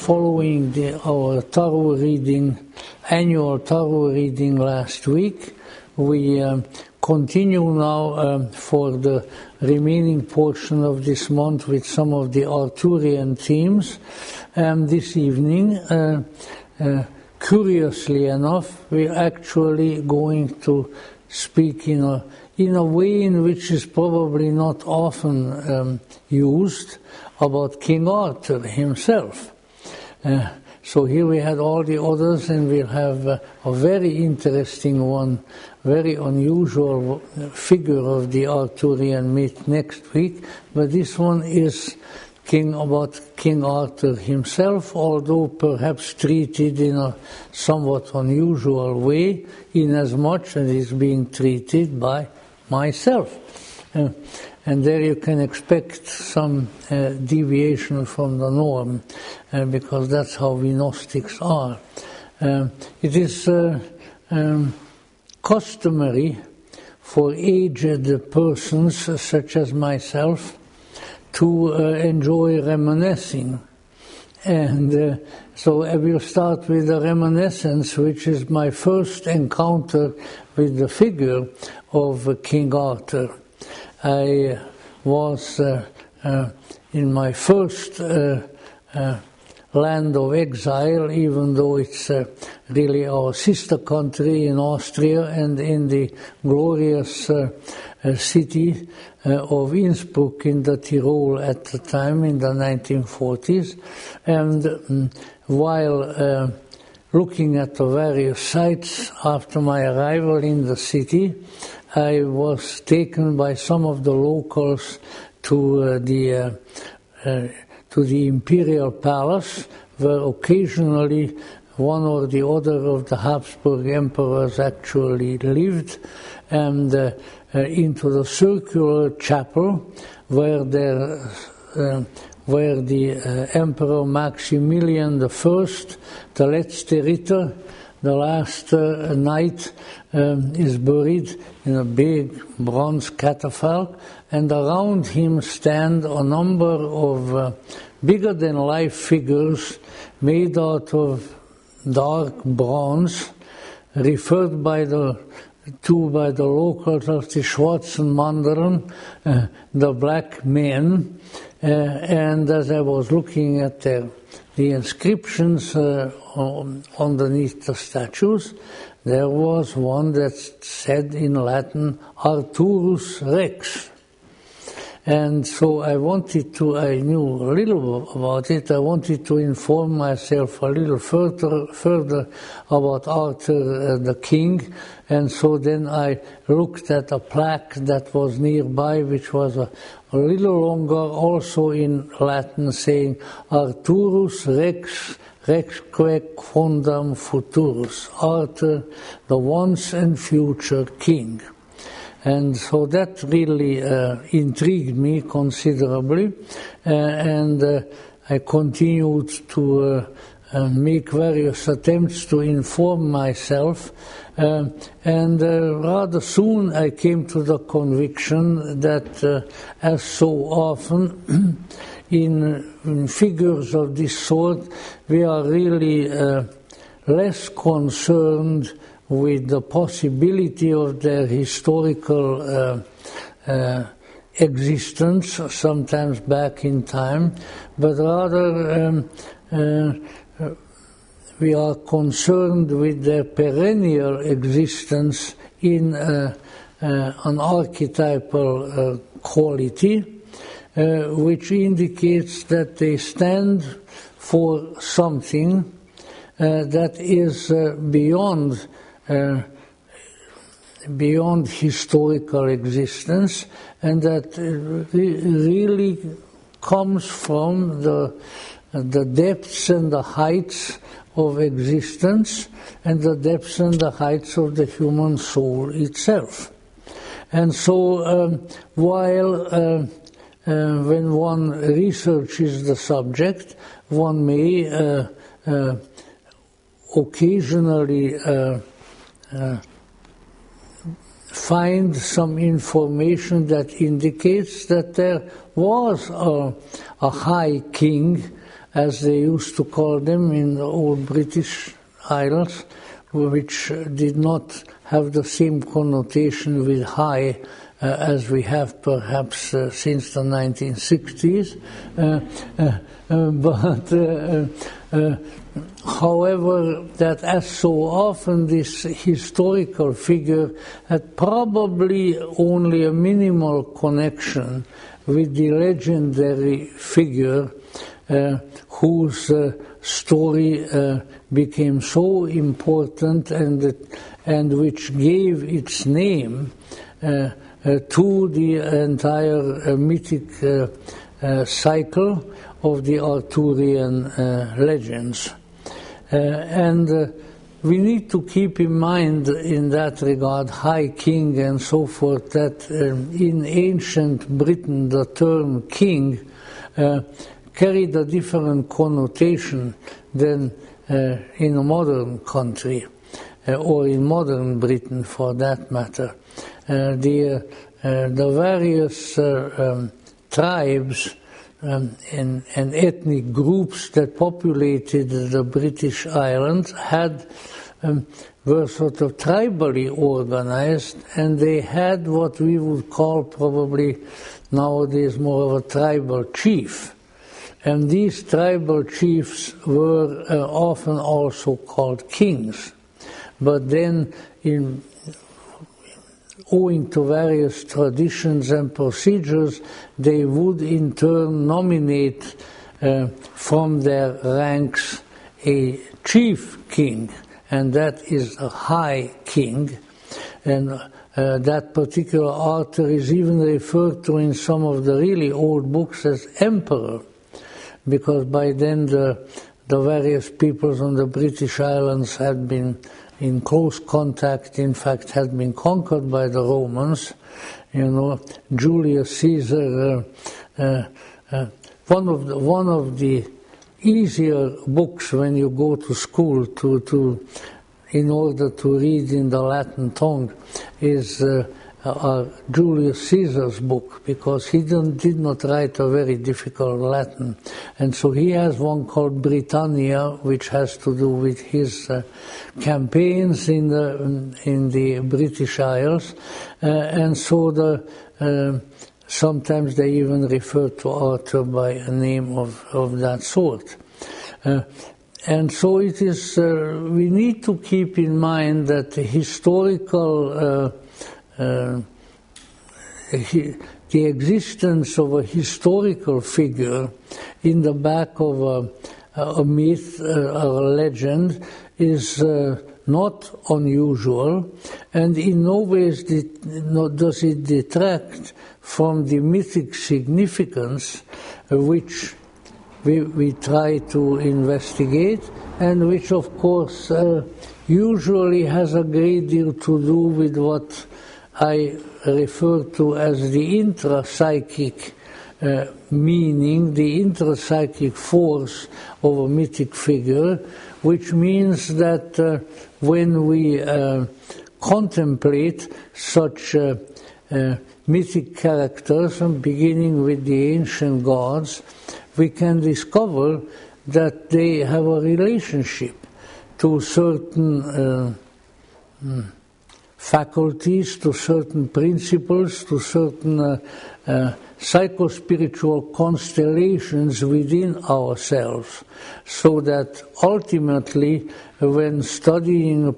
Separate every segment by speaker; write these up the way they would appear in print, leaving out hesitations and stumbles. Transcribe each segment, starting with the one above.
Speaker 1: following our tarot reading, annual tarot reading last week. We continue now for the remaining portion of this month with some of the Arthurian themes. This evening, curiously enough, we're actually going to speak in a way in which is probably not often used, about King Arthur himself. So here we had all the others, and we'll have a very interesting one, very unusual figure of the Arthurian myth next week. But this one is about King Arthur himself, although perhaps treated in a somewhat unusual way, inasmuch as it's being treated by myself. And there you can expect some deviation from the norm, because that's how we Gnostics are. It is customary for aged persons such as myself to enjoy reminiscing. And so I will start with a reminiscence, which is my first encounter with the figure of King Arthur. I was in my first land of exile, even though it's really our sister country in Austria, and in the glorious city of Innsbruck in the Tyrol at the time, in the 1940s. And while looking at the various sites after my arrival in the city, I was taken by some of the locals to the Imperial Palace, where occasionally one or the other of the Habsburg emperors actually lived, and into the circular chapel where the Emperor Maximilian I, the letzte Ritter, the last knight, is buried in a big bronze catafalque, and around him stand a number of bigger-than-life figures made out of dark bronze, referred to by the locals as the Schwarzen Mandeln, the black men. And as I was looking at the inscriptions underneath the statues, there was one that said in Latin, Arturus Rex. And so I knew a little about it. I wanted to inform myself a little further about Arthur the king. And so then I looked at a plaque that was nearby, which was a little longer, also in Latin, saying Arturus Rex Rexque Quondam Futurus, Arthur, the once and future king. And so that really intrigued me considerably, and I continued to make various attempts to inform myself, and rather soon I came to the conviction that, as so often in figures of this sort, we are really less concerned with the possibility of their historical existence, sometimes back in time, but rather we are concerned with their perennial existence in an archetypal quality, which indicates that they stand for something that is beyond historical existence, and that really comes from the depths and the heights of existence, and the depths and the heights of the human soul itself. And so while when one researches the subject, one may occasionally find some information that indicates that there was a high king as they used to call them in the old British Isles, which did not have the same connotation with high as we have perhaps since the 1960s. However, that as so often this historical figure had probably only a minimal connection with the legendary figure whose story became so important and which gave its name to the entire mythic cycle of the Arthurian legends. And we need to keep in mind in that regard, High King and so forth, that in ancient Britain the term king carried a different connotation than in a modern country, or in modern Britain for that matter. The various tribes and ethnic groups that populated the British Islands were sort of tribally organized, and they had what we would call probably nowadays more of a tribal chief. And these tribal chiefs were often also called kings. But then, owing to various traditions and procedures, they would in turn nominate from their ranks a chief king, and that is a high king. And that particular author is even referred to in some of the really old books as emperor, because by then the various peoples on the British Islands had been in close contact, in fact had been conquered by the Romans. You know, Julius Caesar, one of the easier books when you go to school in order to read in the Latin tongue is Julius Caesar's book, because he did not write a very difficult Latin. And so he has one called Britannia, which has to do with his campaigns in the British Isles. And so sometimes they even refer to Arthur by a name of that sort. And so it is, we need to keep in mind that the historical the existence of a historical figure in the back of a myth, a legend, is not unusual, and in no ways does it detract from the mythic significance which we try to investigate, and which of course usually has a great deal to do with what I refer to as the intrapsychic meaning, the intrapsychic force of a mythic figure, which means that when we contemplate such mythic characters, beginning with the ancient gods, we can discover that they have a relationship to certain faculties, to certain principles, to certain psychospiritual constellations within ourselves, so that ultimately, when studying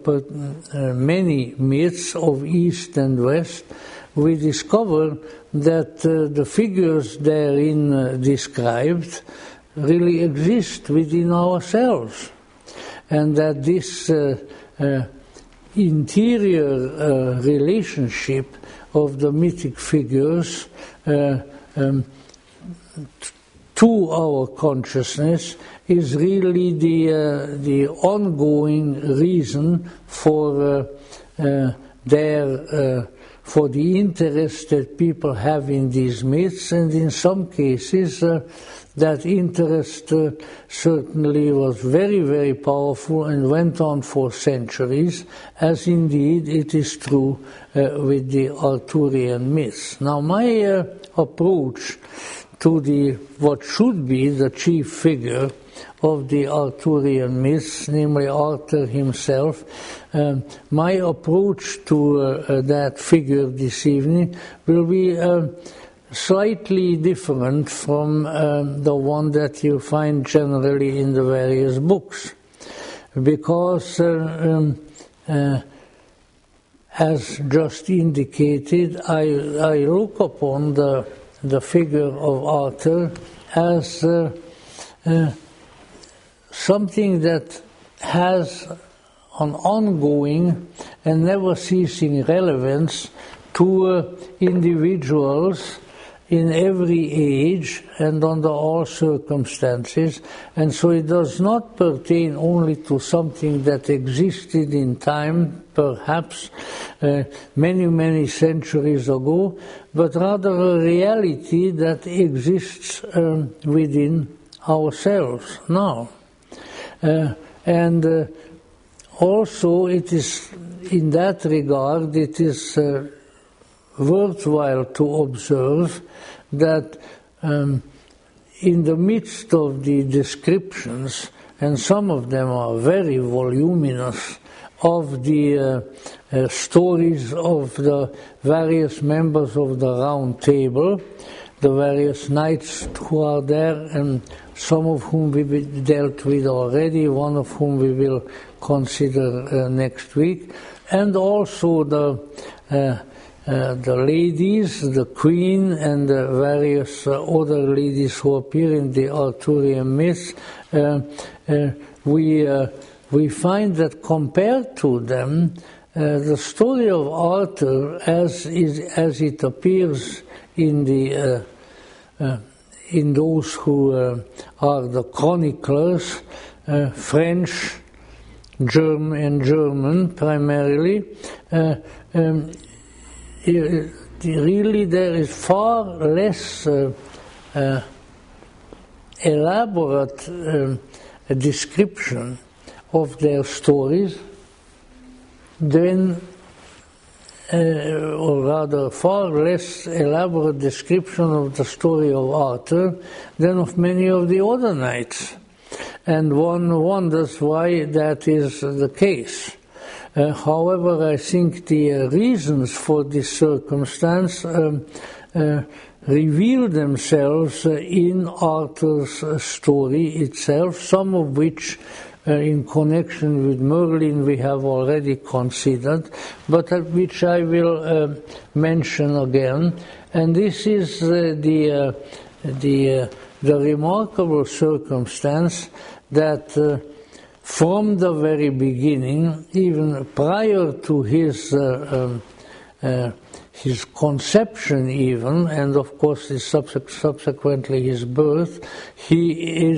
Speaker 1: many myths of East and West, we discover that the figures therein described really exist within ourselves, and that this interior relationship of the mythic figures to our consciousness is really the ongoing reason for for the interest that people have in these myths, and in some cases that interest certainly was very, very powerful and went on for centuries, as indeed it is true with the Arthurian myths. Now, my approach to what should be the chief figure of the Arthurian myths, namely Arthur himself. My approach to that figure this evening will be slightly different from the one that you find generally in the various books, because as just indicated, I look upon the figure of Arthur as something that has an ongoing and never ceasing relevance to individuals in every age and under all circumstances, and so it does not pertain only to something that existed in time, perhaps many, many centuries ago, but rather a reality that exists within ourselves now. And also it is, in that regard, it is worthwhile to observe that in the midst of the descriptions, and some of them are very voluminous, of the stories of the various members of the Round Table, the various knights who are there, and some of whom we dealt with already, one of whom we will consider next week, and also the ladies, the queen, and the various other ladies who appear in the Arthurian myths, we find that compared to them, the story of Arthur, as it appears in those who are the chroniclers, French, German primarily, really there is far less elaborate description of their stories than, or rather far less elaborate description of the story of Arthur than of many of the other knights. And one wonders why that is the case. However, I think the reasons for this circumstance reveal themselves in Arthur's story itself, some of which in connection with Merlin we have already considered, but which I will mention again. And this is the remarkable circumstance that from the very beginning, even prior to his conception even, and of course subsequently his birth, he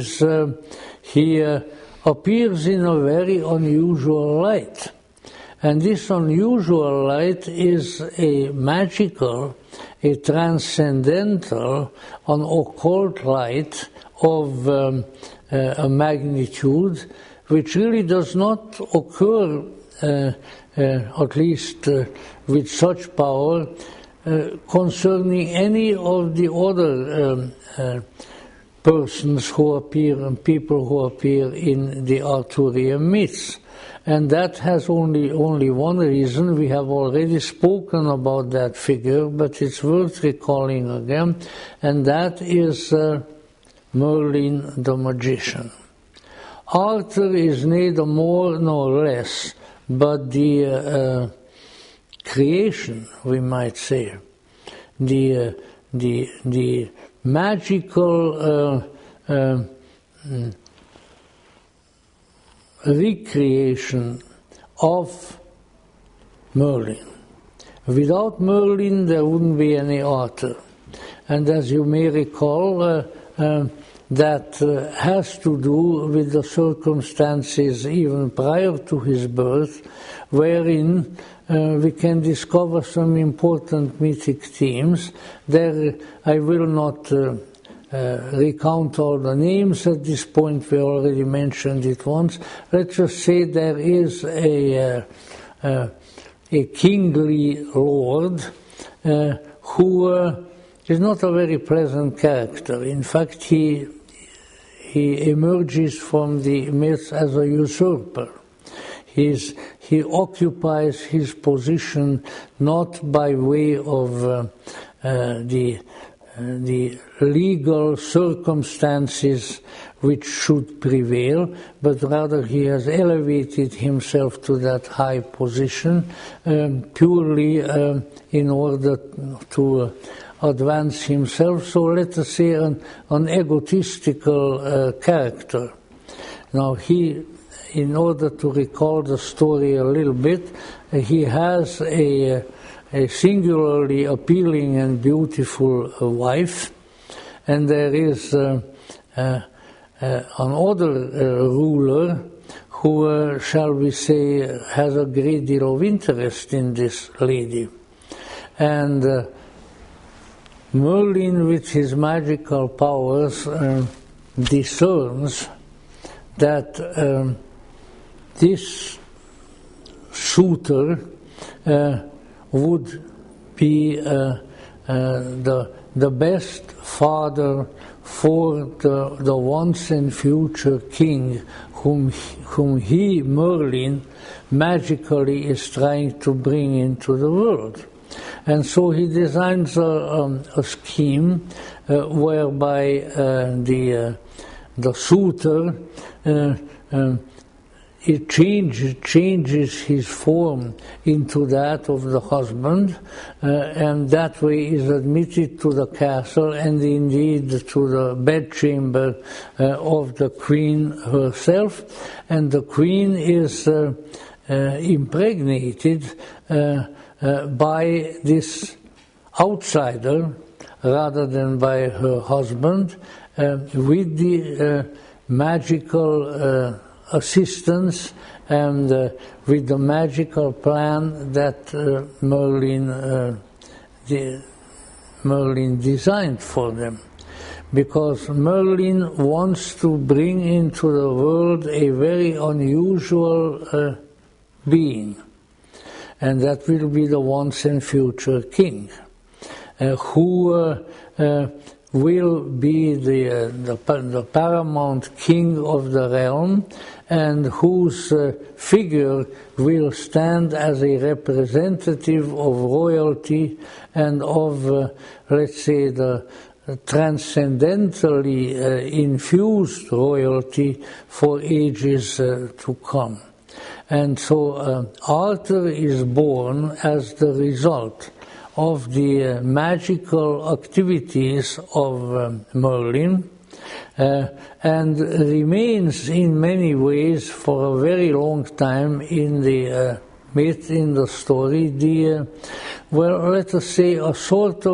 Speaker 1: appears in a very unusual light. And this unusual light is a magical, a transcendental, an occult light of a magnitude which really does not occur, at least with such power, concerning any of the other persons who appear and people who appear in the Arthurian myths. And that has only one reason. We have already spoken about that figure, but it's worth recalling again, and that is Merlin the magician. Arthur is neither more nor less, but the creation, we might say, the magical recreation of Merlin. Without Merlin, there wouldn't be any Arthur. And as you may recall, that has to do with the circumstances even prior to his birth, wherein we can discover some important mythic themes. There, I will not recount all the names at this point, we already mentioned it once. Let's just say there is a kingly lord who is not a very pleasant character. In fact, he emerges from the myth as a usurper. He occupies his position not by way of the legal circumstances which should prevail, but rather he has elevated himself to that high position purely in order to advance himself. So let us say an egotistical character. Now in order to recall the story a little bit, he has a singularly appealing and beautiful wife, and there is another ruler who, shall we say, has a great deal of interest in this lady. And Merlin, with his magical powers, discerns that this suitor would be the best father for the once and future king whom he, Merlin, magically is trying to bring into the world. And so he designs a scheme whereby the suitor it changes his form into that of the husband, and that way is admitted to the castle and indeed to the bedchamber of the queen herself, and the queen is impregnated by this outsider rather than by her husband, with the magical assistance and with the magical plan that Merlin designed for them. Because Merlin wants to bring into the world a very unusual being, and that will be the once and future king, who will be the paramount king of the realm, and whose figure will stand as a representative of royalty and of, let's say, the transcendentally infused royalty for ages to come. And so Arthur is born as the result of the magical activities of Merlin, and remains in many ways for a very long time in the myth, in the story, well, let us say a sort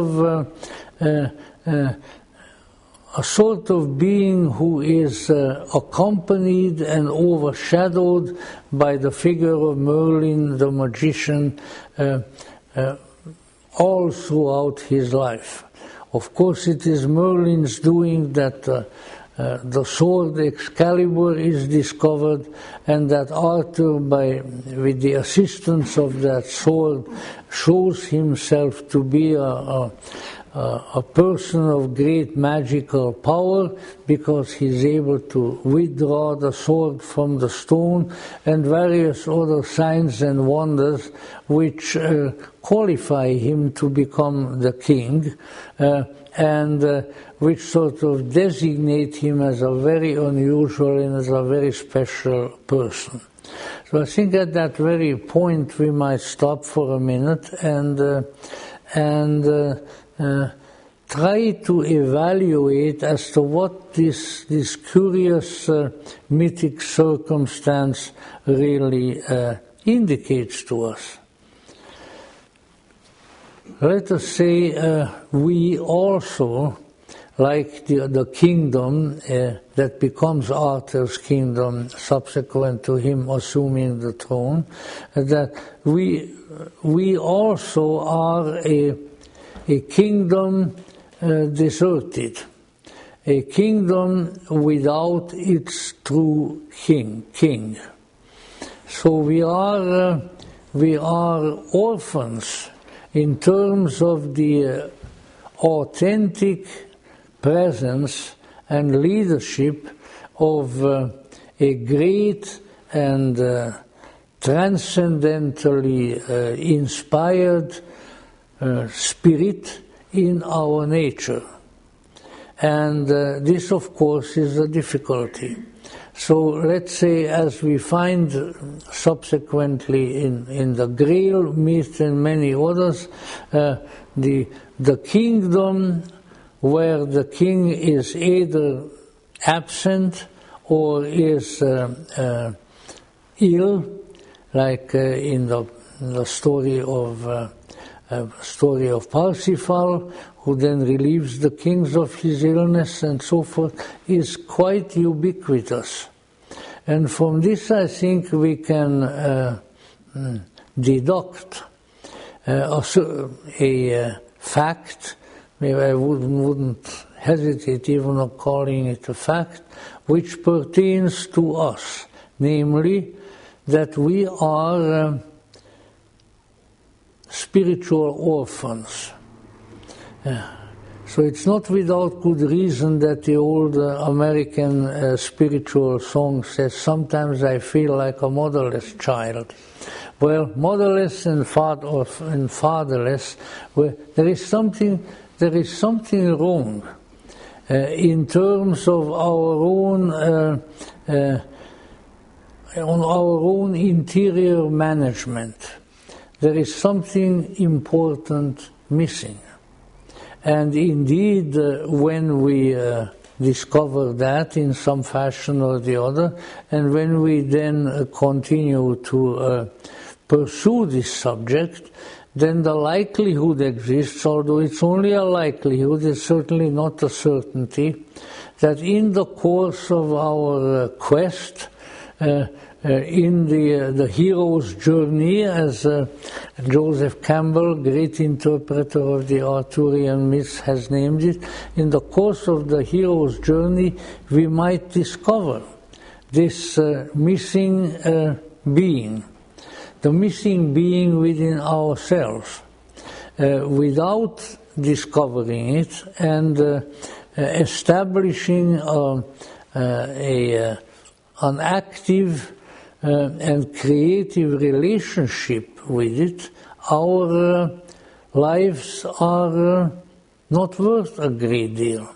Speaker 1: of being who is accompanied and overshadowed by the figure of Merlin the magician all throughout his life. Of course, it is Merlin's doing that the sword Excalibur is discovered, and that Arthur, with the assistance of that sword, shows himself to be a person of great magical power, because he's able to withdraw the sword from the stone, and various other signs and wonders which qualify him to become the king, and which sort of designate him as a very unusual and as a very special person. So I think at that very point we might stop for a minute and try to evaluate as to what this curious mythic circumstance really indicates to us. Let us say we also, like the kingdom that becomes Arthur's kingdom subsequent to him assuming the throne, that we also are a kingdom deserted, a kingdom without its true king. So we are orphans in terms of the authentic presence and leadership of a great and transcendentally inspired spirit in our nature. And this, of course, is a difficulty. So let's say, as we find subsequently in the Grail myth and many others, the kingdom where the king is either absent or is ill, like in the story of Parsifal, who then relieves the kings of his illness and so forth, is quite ubiquitous. And from this, I think we can deduct a fact. Maybe I wouldn't hesitate even of calling it a fact, which pertains to us, namely that we are spiritual orphans. So it's not without good reason that the old American spiritual song says, "Sometimes I feel like a motherless child." Well, motherless and fatherless, well, there is something wrong in terms of our own interior management. There is something important missing. And indeed, when we discover that in some fashion or the other, and when we then continue to pursue this subject, then the likelihood exists, although it's only a likelihood, it's certainly not a certainty, that in the course of our quest, in the hero's journey, as Joseph Campbell, great interpreter of the Arthurian myths, has named it, in the course of the hero's journey, we might discover this missing being, the missing being within ourselves. Without discovering it and establishing an active and creative relationship with it, our lives are not worth a great deal.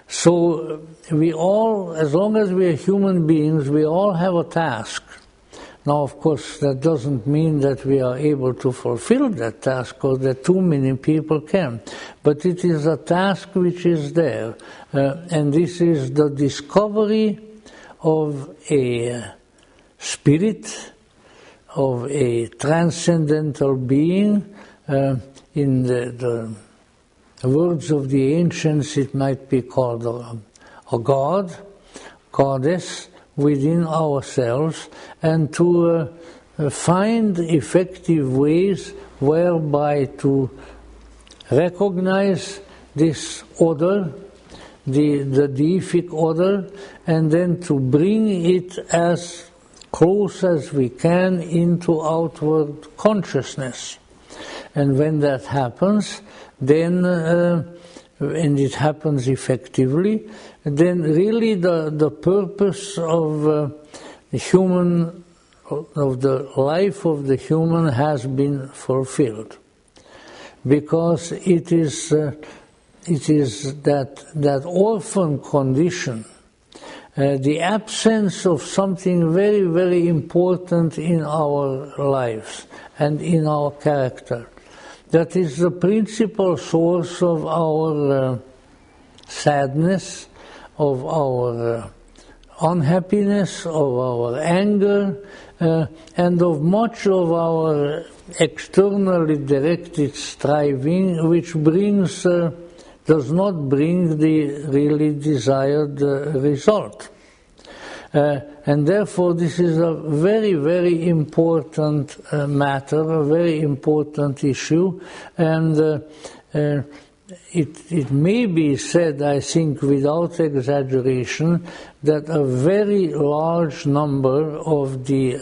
Speaker 1: So we all, as long as we are human beings, we all have a task. Now, of course, that doesn't mean that we are able to fulfill that task or that too many people can. But it is a task which is there. And this is the discovery of a spirit, of a transcendental being. In the words of the ancients, it might be called a god, goddess, within ourselves, and to find effective ways whereby to recognize this other, the deific other, and then to bring it as close as we can into outward consciousness. And when that happens, then, and it happens effectively, then really the purpose of the life of the human has been fulfilled. Because it is that orphan condition, the absence of something very, very important in our lives and in our character, that is the principal source of our sadness, of our unhappiness, of our anger, and of much of our externally directed striving, which does not bring the really desired result. And therefore this is a very, very important matter, a very important issue, and it may be said, I think without exaggeration, that a very large number of the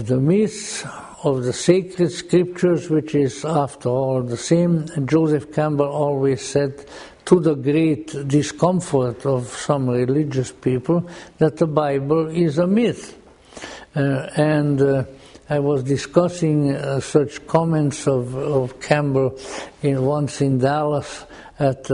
Speaker 1: myths, of the sacred scriptures, which is, after all, the same. Joseph Campbell always said, to the great discomfort of some religious people, that the Bible is a myth. I was discussing such comments of Campbell once in Dallas at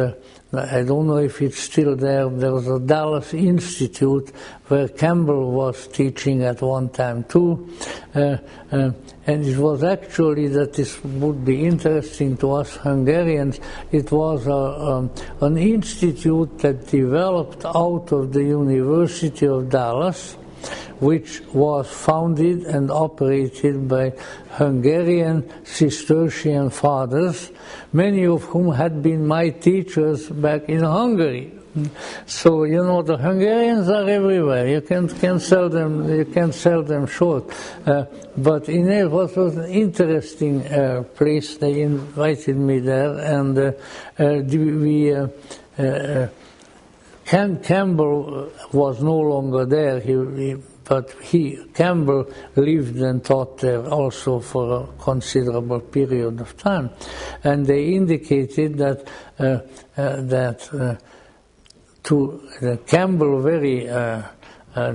Speaker 1: I don't know if it's still there. There was a Dallas Institute where Campbell was teaching at one time too. And it was actually, that this would be interesting to us Hungarians, it was an institute that developed out of the University of Dallas, which was founded and operated by Hungarian Cistercian fathers, many of whom had been my teachers back in Hungary. So, you know, the Hungarians are everywhere. You can sell them short. But it was an interesting place. They invited me there, and Campbell was no longer there. Campbell lived and taught there also for a considerable period of time, and they indicated that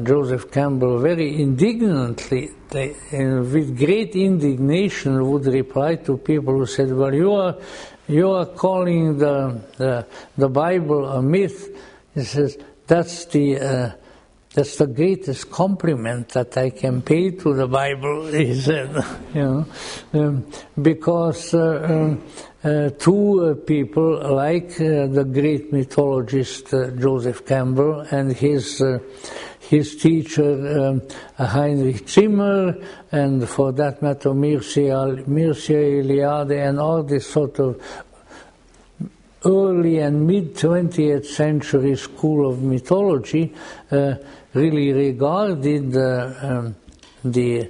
Speaker 1: Joseph Campbell very indignantly, with great indignation, would reply to people who said, "Well, you are calling the Bible a myth." He says, "That's the greatest compliment that I can pay to the Bible," he said, because two people like the great mythologist Joseph Campbell and his teacher Heinrich Zimmer, and for that matter Mircea Eliade, and all this sort of early and mid-20th century school of mythology really regarded the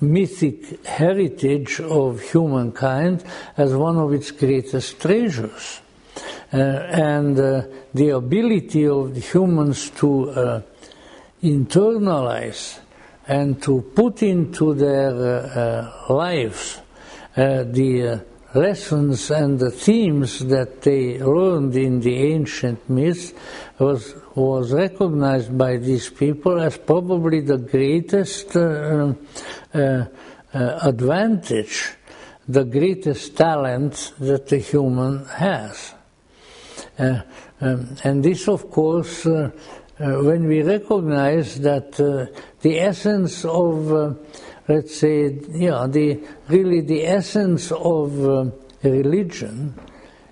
Speaker 1: mythic heritage of humankind as one of its greatest treasures. And the ability of the humans to internalize and to put into their lives the lessons and the themes that they learned in the ancient myths was recognized by these people as probably the greatest advantage, the greatest talent that the human has. And this, of course, when we recognize that the essence of let's say, the essence of religion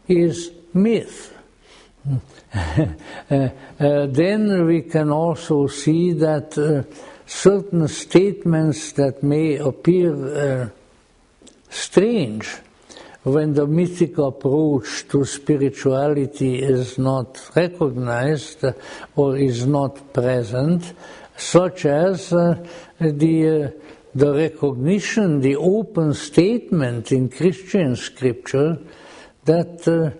Speaker 1: is myth. Then we can also see that certain statements that may appear strange when the mythic approach to spirituality is not recognized or is not present, such as the recognition, the open statement in Christian scripture that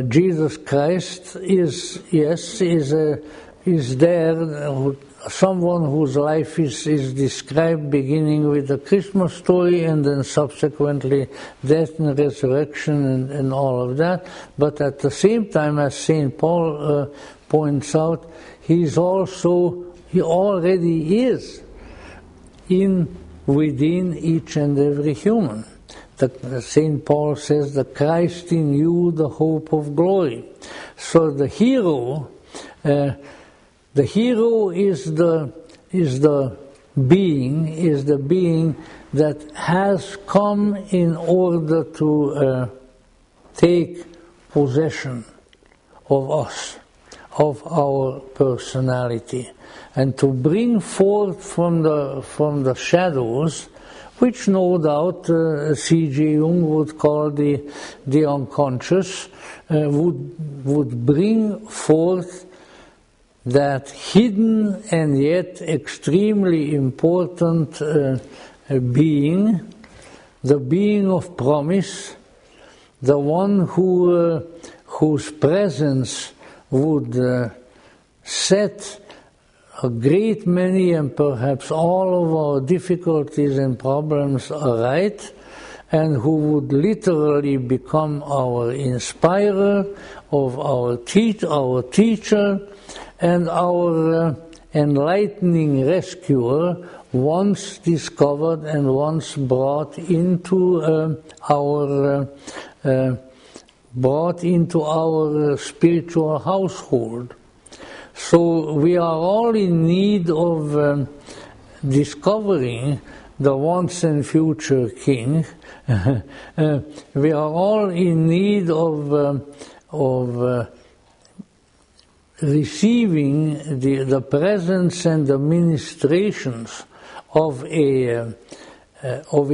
Speaker 1: Jesus Christ is there, someone whose life is described beginning with the Christmas story and then subsequently death and resurrection and all of that. But at the same time, as St. Paul points out, he already is within each and every human. St. Paul says, the Christ in you, the hope of glory. So the hero is the being that has come in order to take possession of us, of our personality, and to bring forth from the shadows, which no doubt C.G. Jung would call the unconscious, would bring forth that hidden and yet extremely important being, the being of promise, the one whose presence would set a great many and perhaps all of our difficulties and problems aright, and who would literally become our inspirer, of our teacher, and our enlightening rescuer, once discovered and once brought into our spiritual household. So we are all in need of discovering the once and future King. We are all in need of receiving the presence and the ministrations of a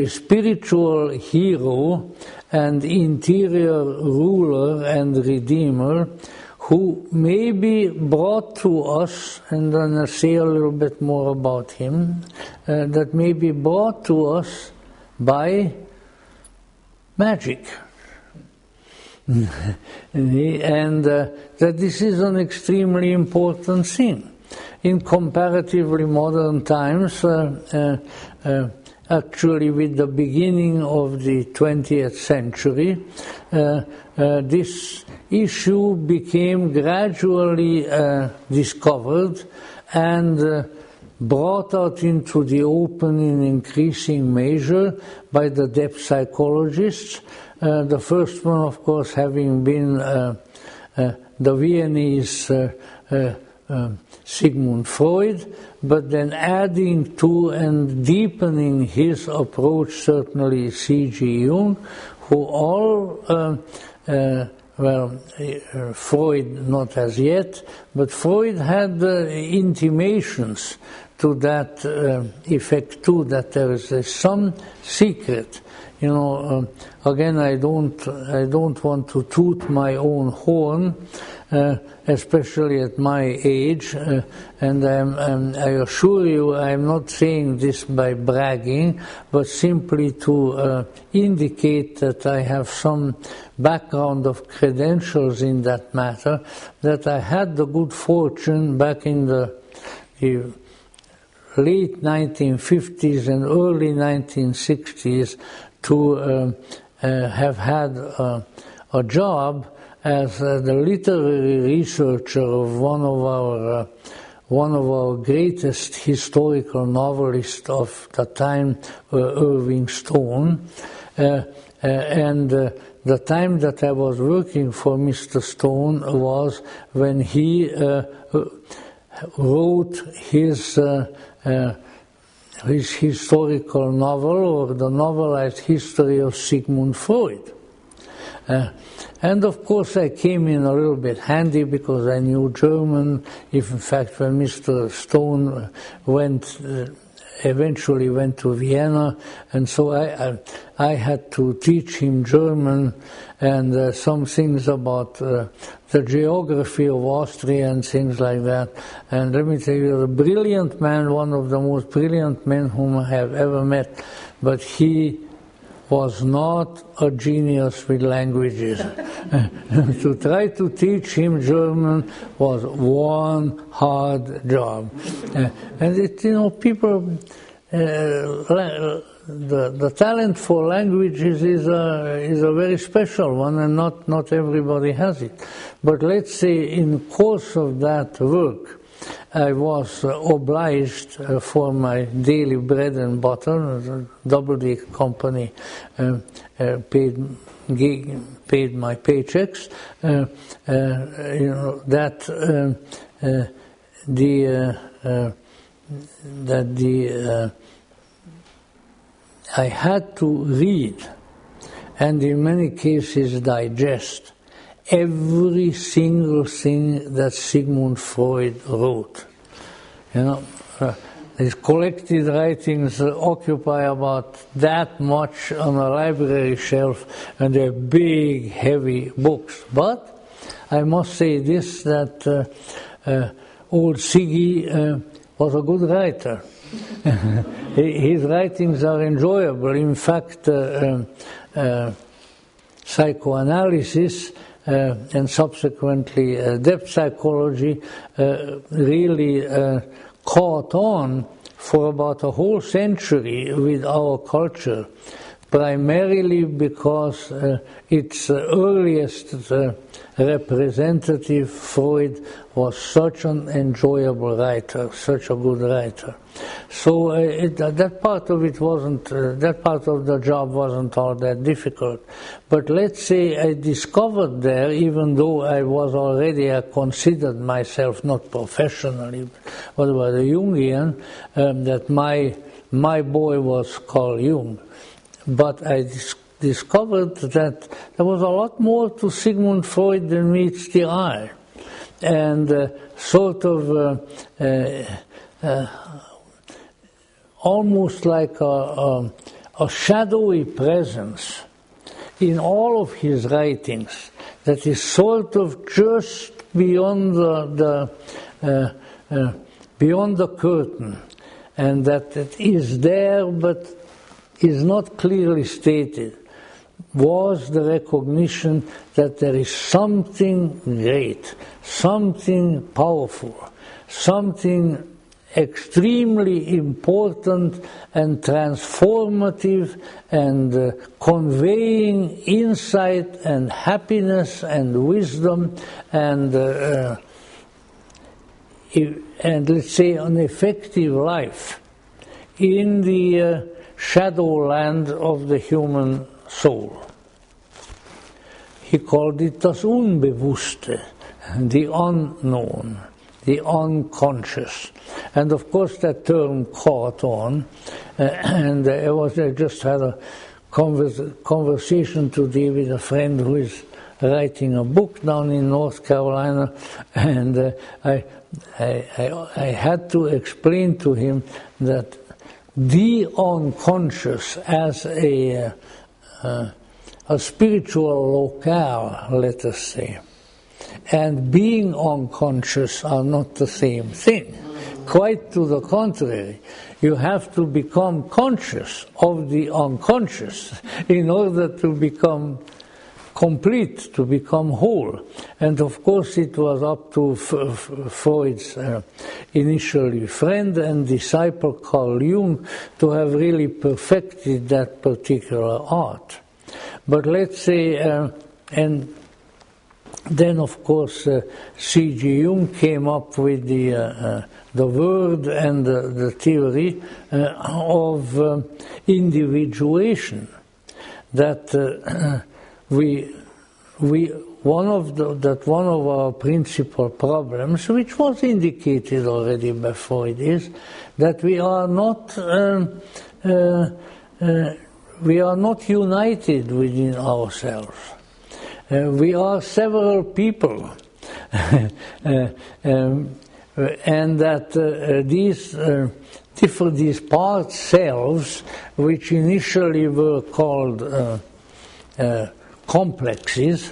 Speaker 1: spiritual hero and interior ruler and redeemer, who may be brought to us, and then I'll say a little bit more about him, that may be brought to us by magic. And that this is an extremely important thing. In comparatively modern times, actually with the beginning of the 20th century, this issue became gradually discovered and brought out into the open in increasing measure by the depth psychologists. The first one, of course, having been the Viennese Sigmund Freud, but then adding to and deepening his approach, certainly C.G. Jung, who all, Freud not as yet, but Freud had intimations to that effect too, that there is some secret. You know, again, I don't want to toot my own horn, especially at my age, and I assure you, I'm not saying this by bragging, but simply to indicate that I have some background of credentials in that matter, that I had the good fortune back in the late 1950s and early 1960s to have had a job as the literary researcher of one of our greatest historical novelists of the time, Irving Stone, and the time that I was working for Mr. Stone was when he wrote his historical novel, or the novelized history of Sigmund Freud. And of course I came in a little bit handy because I knew German. If in fact when Mr. Stone eventually went to Vienna, and so I had to teach him German and some things about the geography of Austria and things like that. And let me tell you, a brilliant man, one of the most brilliant men whom I have ever met, but he was not a genius with languages. To try to teach him German was one hard job. And it, you know, people, the talent for languages is a very special one, and not everybody has it. But let's say in course of that work, I was obliged for my daily bread and butter. The Doubleday Company paid my paychecks. You know that I had to read, and in many cases digest, every single thing that Sigmund Freud wrote. You know, his collected writings occupy about that much on a library shelf, and they're big, heavy books. But I must say this, that old Siggy was a good writer. His writings are enjoyable. In fact, psychoanalysis and subsequently depth psychology really caught on for about a whole century with our culture, primarily because its earliest representative, Freud, was such an enjoyable writer, such a good writer. So that part of it wasn't, that part of the job wasn't all that difficult. But let's say I discovered there, even though I was already, I considered myself not professionally, but was a Jungian, that my boy was Carl Jung. But I discovered that there was a lot more to Sigmund Freud than meets the eye. And sort of almost like a shadowy presence in all of his writings that is sort of just beyond beyond the curtain, and that it is there but is not clearly stated, was the recognition that there is something great, something powerful, something extremely important and transformative and conveying insight and happiness and wisdom and let's say an effective life in the shadowland of the human soul. He called it das Unbewusste, the unknown, the unconscious. And of course that term caught on, and I just had a conversation today with a friend who is writing a book down in North Carolina, and I had to explain to him that the unconscious as a spiritual locale, let us say, and being unconscious are not the same thing. Quite to the contrary. You have to become conscious of the unconscious in order to become complete, to become whole. And of course it was up to Freud's initially friend and disciple Carl Jung to have really perfected that particular art. But let's say, and then of course C.G. Jung came up with the word and the theory of individuation, that one of our principal problems, which was indicated already by Freud, is that we are not united within ourselves. We are several people, and that these part selves, which initially were called complexes,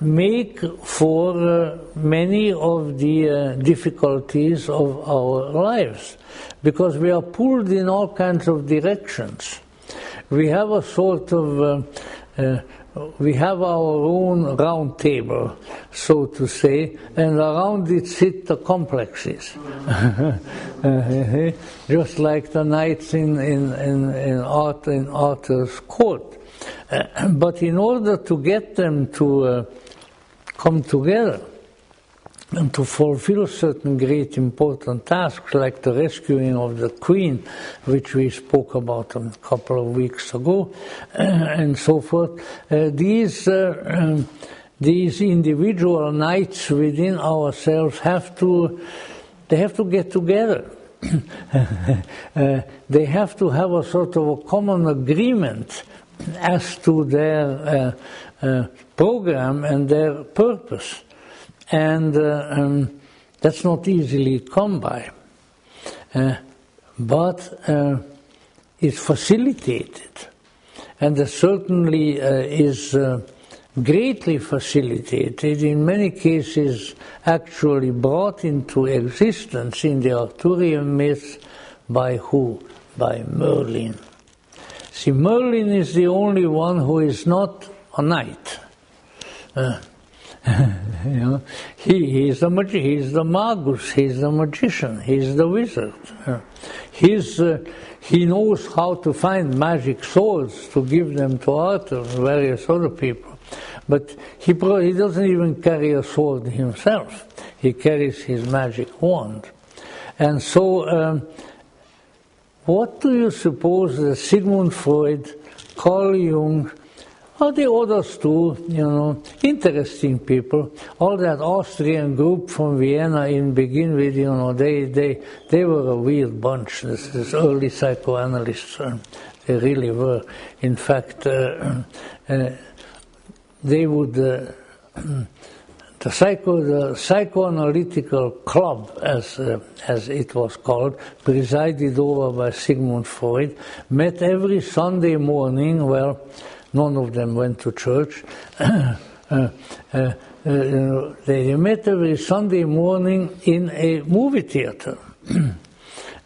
Speaker 1: make for many of the difficulties of our lives, because we are pulled in all kinds of directions. We have a sort of we have our own round table, so to say, and around it sit the complexes. Just like the knights in Arthur's court. But in order to get them to come together and to fulfill certain great important tasks, like the rescuing of the queen, which we spoke about a couple of weeks ago, and so forth, these individual knights within ourselves have to get together. They have to have a sort of a common agreement as to their program and their purpose. And that's not easily come by. But it's facilitated. And it certainly is greatly facilitated, in many cases actually brought into existence in the Arthurian myths by who? By Merlin. See, Merlin is the only one who is not a knight. He's the magus, he's the magician, he's the wizard. He knows how to find magic swords to give them to Arthur and various other people. But he doesn't even carry a sword himself. He carries his magic wand. And so, what do you suppose that Sigmund Freud, Carl Jung, or the others too, interesting people, all that Austrian group from Vienna in begin with, they were a weird bunch, this early psychoanalysts, they really were. In fact, they would, the psychoanalytical club, as it was called, presided over by Sigmund Freud, met every Sunday morning. Well, none of them went to church. They met every Sunday morning in a movie theater.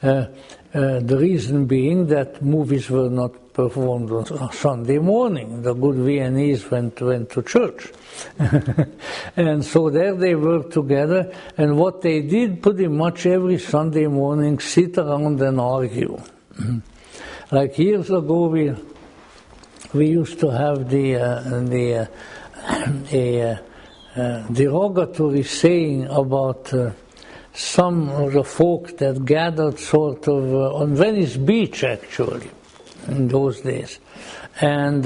Speaker 1: The reason being that movies were not performed on Sunday morning. The good Viennese went to church. And so there they were together, and what they did pretty much every Sunday morning, sit around and argue. Like years ago, we used to have the derogatory saying about some of the folk that gathered sort of on Venice Beach, actually, in those days. And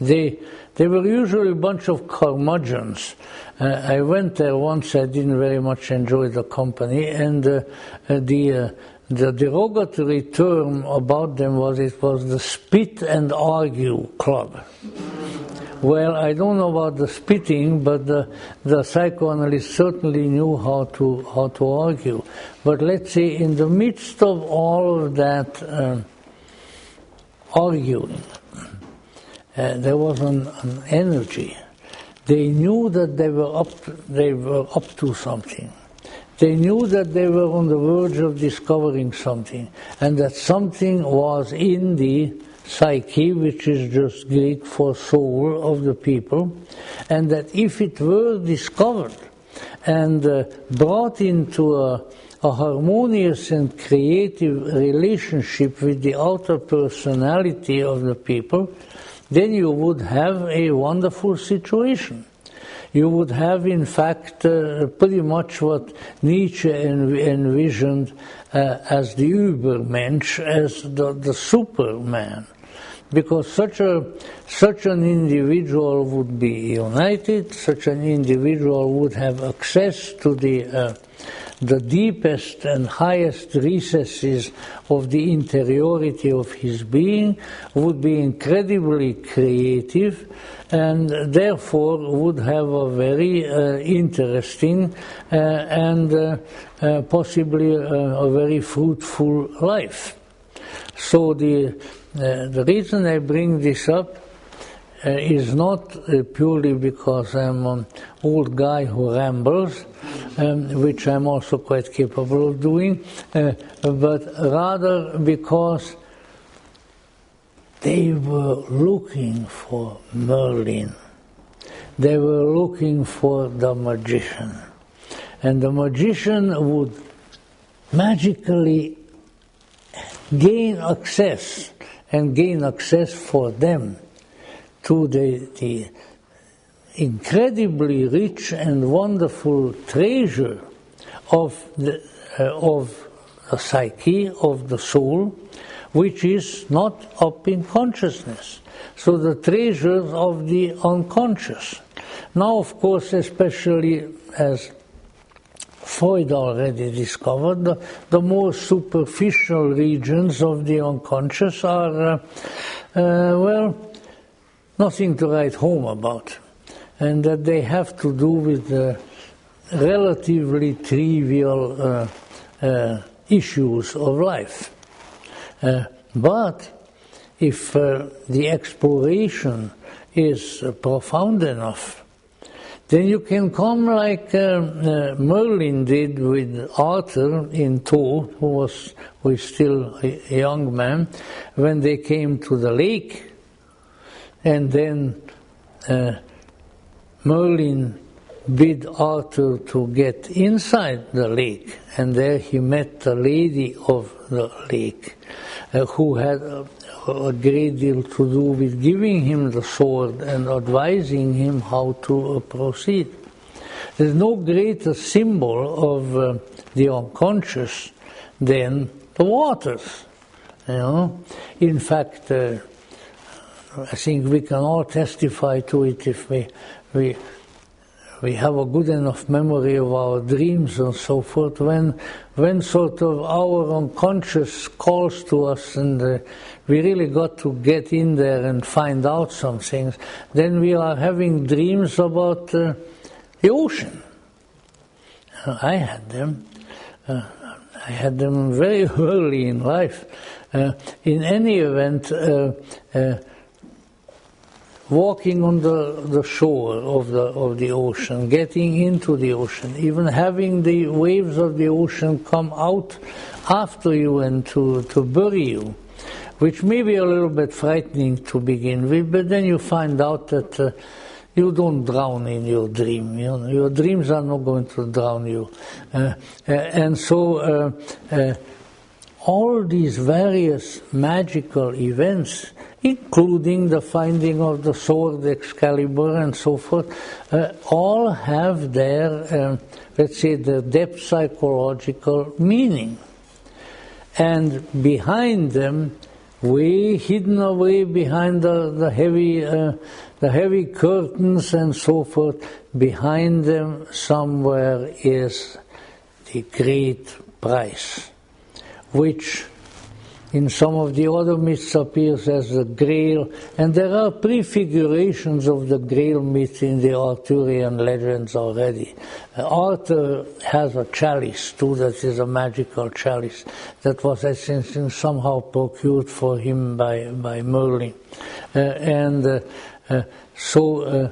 Speaker 1: they were usually a bunch of curmudgeons. I went there once, I didn't very much enjoy the company, and the derogatory term about them was the Spit and Argue Club. Well, I don't know about the spitting, but the psychoanalyst certainly knew how to argue. But let's say in the midst of all of that arguing, there was an energy. They knew that they were up to something. They knew that they were on the verge of discovering something, and that something was in the psyche, which is just Greek for soul of the people, and that if it were discovered and brought into a harmonious and creative relationship with the outer personality of the people, then you would have a wonderful situation. You would have, in fact, pretty much what Nietzsche envisioned as the Übermensch, as the Superman. Because such an individual would be united, such an individual would have access to the deepest and highest recesses of the interiority of his being, would be incredibly creative, and therefore would have a very interesting and possibly a very fruitful life. So the reason I bring this up is not purely because I'm an old guy who rambles, which I'm also quite capable of doing, but rather because they were looking for Merlin. They were looking for the magician. And the magician would magically gain access for them to the incredibly rich and wonderful treasure of the psyche, of the soul, which is not up in consciousness. So the treasures of the unconscious. Now, of course, especially as Freud already discovered, the more superficial regions of the unconscious are, nothing to write home about. And that they have to do with relatively trivial issues of life. But if the exploration is profound enough, then you can come like Merlin did with Arthur in Tours, who was still a young man, when they came to the lake, and then Merlin bid Arthur to get inside the lake, and there he met the lady of the lake, who had a great deal to do with giving him the sword and advising him how to proceed. There's no greater symbol of the unconscious than the waters. In fact, I think we can all testify to it if we have a good enough memory of our dreams and so forth. When sort of our unconscious calls to us and we really got to get in there and find out some things, then we are having dreams about the ocean. I had them. I had them very early in life. In any event, walking on the shore of the ocean, getting into the ocean, even having the waves of the ocean come out after you and to bury you, which may be a little bit frightening to begin with, but then you find out that you don't drown in your dream. Your dreams are not going to drown you. And so all these various magical events, including the finding of the sword Excalibur and so forth, all have their, let's say, the depth psychological meaning. And behind them, way hidden away behind the heavy curtains and so forth, behind them somewhere is the great price, which in some of the other myths appears as the Grail, and there are prefigurations of the Grail myth in the Arthurian legends already. Arthur has a chalice too, that is a magical chalice, that was I think somehow procured for him by Merlin. So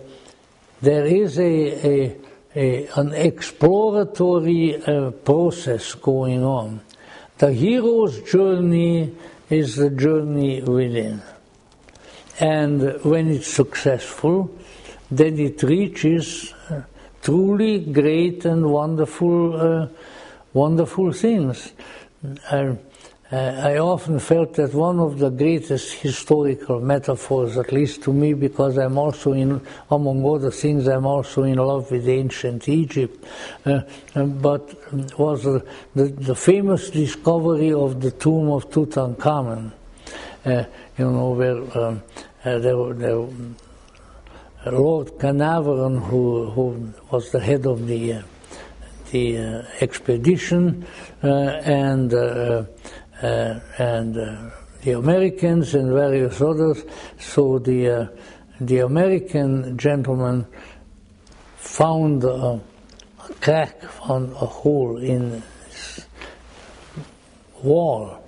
Speaker 1: there is an exploratory process going on. The hero's journey is the journey within. And when it's successful, then it reaches truly great and wonderful things. I often felt that one of the greatest historical metaphors, at least to me, because I'm also among other things, I'm also in love with ancient Egypt, but was the famous discovery of the tomb of Tutankhamun, where Lord Carnarvon, who was the head of the expedition, and the Americans and various others. So the American gentleman found a crack, found a hole in this wall,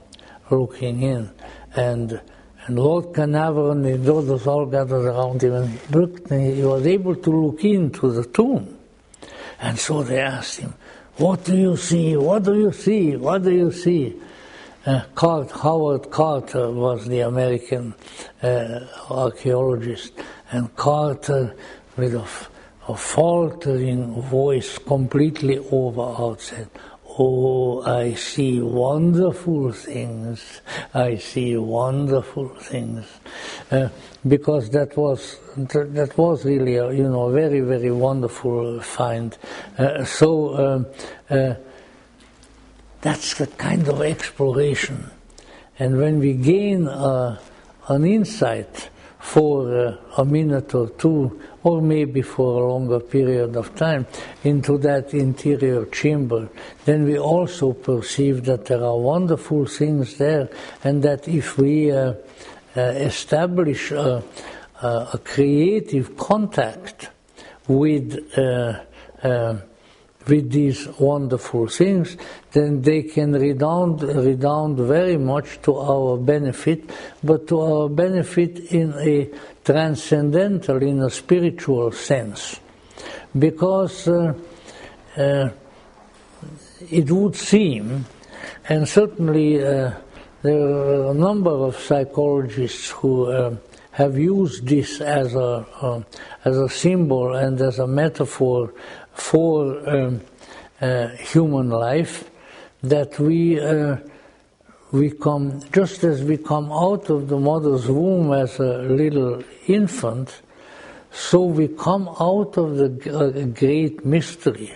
Speaker 1: looking in, and Lord Carnarvon and the others all gathered around him, and he looked, and he was able to look into the tomb. And so they asked him, "What do you see? What do you see? What do you see?" Howard Carter was the American archaeologist, and Carter, with a faltering voice, completely overawed, said, "Oh, I see wonderful things. I see wonderful things," because that was really a very, very wonderful find. That's the kind of exploration. And when we gain an insight for a minute or two, or maybe for a longer period of time, into that interior chamber, then we also perceive that there are wonderful things there, and that if we establish a creative contact with these wonderful things, then they can redound very much to our benefit, but to our benefit in a transcendental, in a spiritual sense. Because it would seem, and certainly there are a number of psychologists who have used this as a symbol and as a metaphor for human life, that we come, just as we come out of the mother's womb as a little infant, so we come out of the great mystery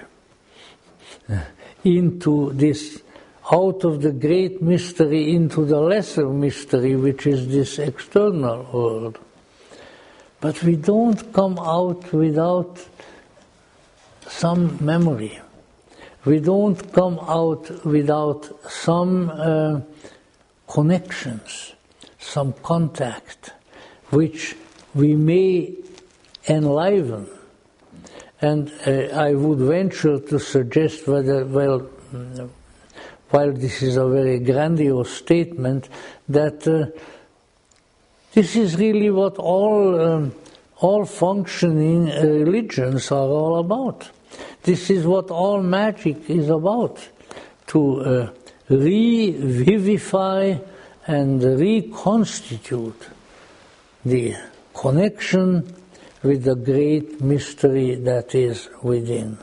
Speaker 1: into this, out of the great mystery into the lesser mystery, which is this external world. But we don't come out without some memory. We don't come out without some connections, some contact, which we may enliven. And I would venture to suggest whether, well, while this is a very grandiose statement, that this is really what all functioning religions are all about. This is what all magic is about, to revivify and reconstitute the connection with the great mystery that is within.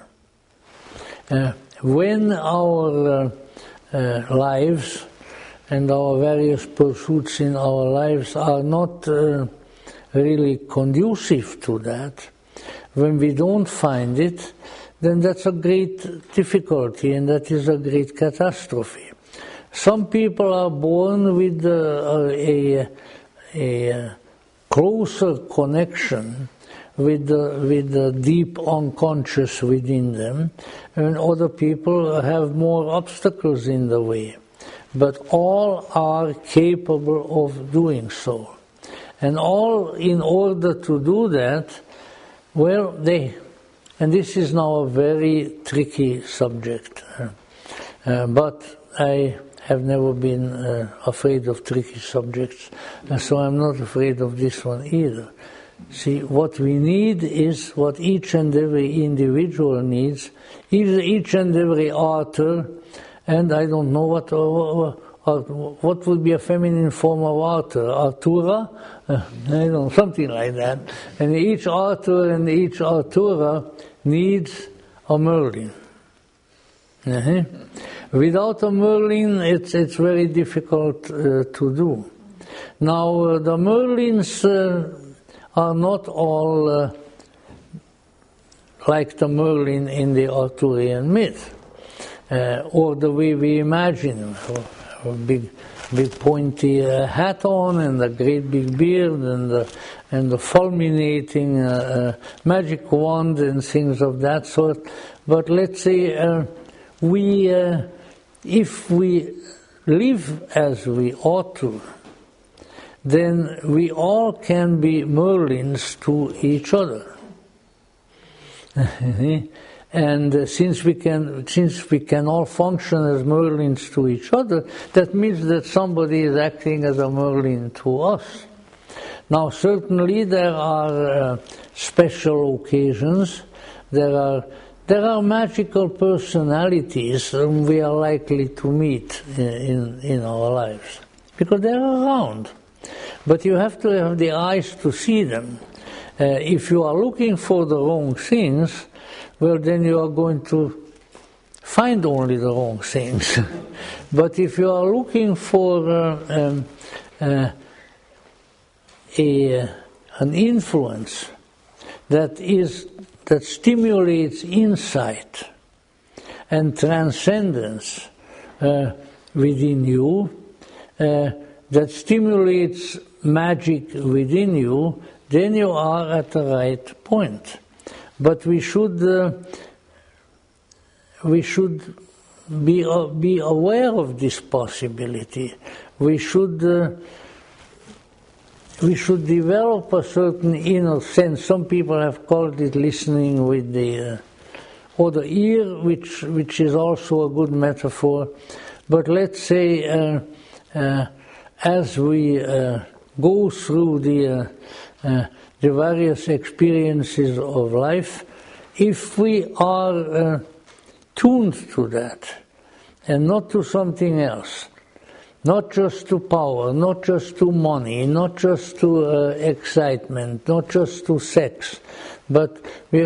Speaker 1: When our lives and our various pursuits in our lives are not really conducive to that, when we don't find it, then that's a great difficulty and that is a great catastrophe. Some people are born with a closer connection with the deep unconscious within them, and other people have more obstacles in the way. But all are capable of doing so. And all, in order to do that, well, and this is now a very tricky subject, but I have never been afraid of tricky subjects, and so I'm not afraid of this one either. See, what we need is what each and every individual needs, each and every author, and I don't know what would be a feminine form of author, Artura? I don't know, something like that. And each author and each authora needs a Merlin. Without a Merlin, it's very difficult to do. Now, the Merlins are not all like the Merlin in the Arthurian myth, or the way we imagine him. A big pointy hat on and a great big beard and the fulminating magic wand and things of that sort. But let's say if we live as we ought to, then we all can be Merlins to each other. And since we can all function as Merlins to each other, that means that somebody is acting as a Merlin to us. Now, certainly there are special occasions. There are magical personalities whom we are likely to meet in our lives, because they're around. But you have to have the eyes to see them. If you are looking for the wrong things, well, then you are going to find only the wrong things. But if you are looking for an influence that stimulates insight and transcendence within you, that stimulates magic within you, then you are at the right point. But we should be aware of this possibility. We should develop a certain inner sense. Some people have called it listening with the other ear, which is also a good metaphor. But let's say as we go through the various experiences of life, if we are tuned to that and not to something else, not just to power, not just to money, not just to excitement, not just to sex, but we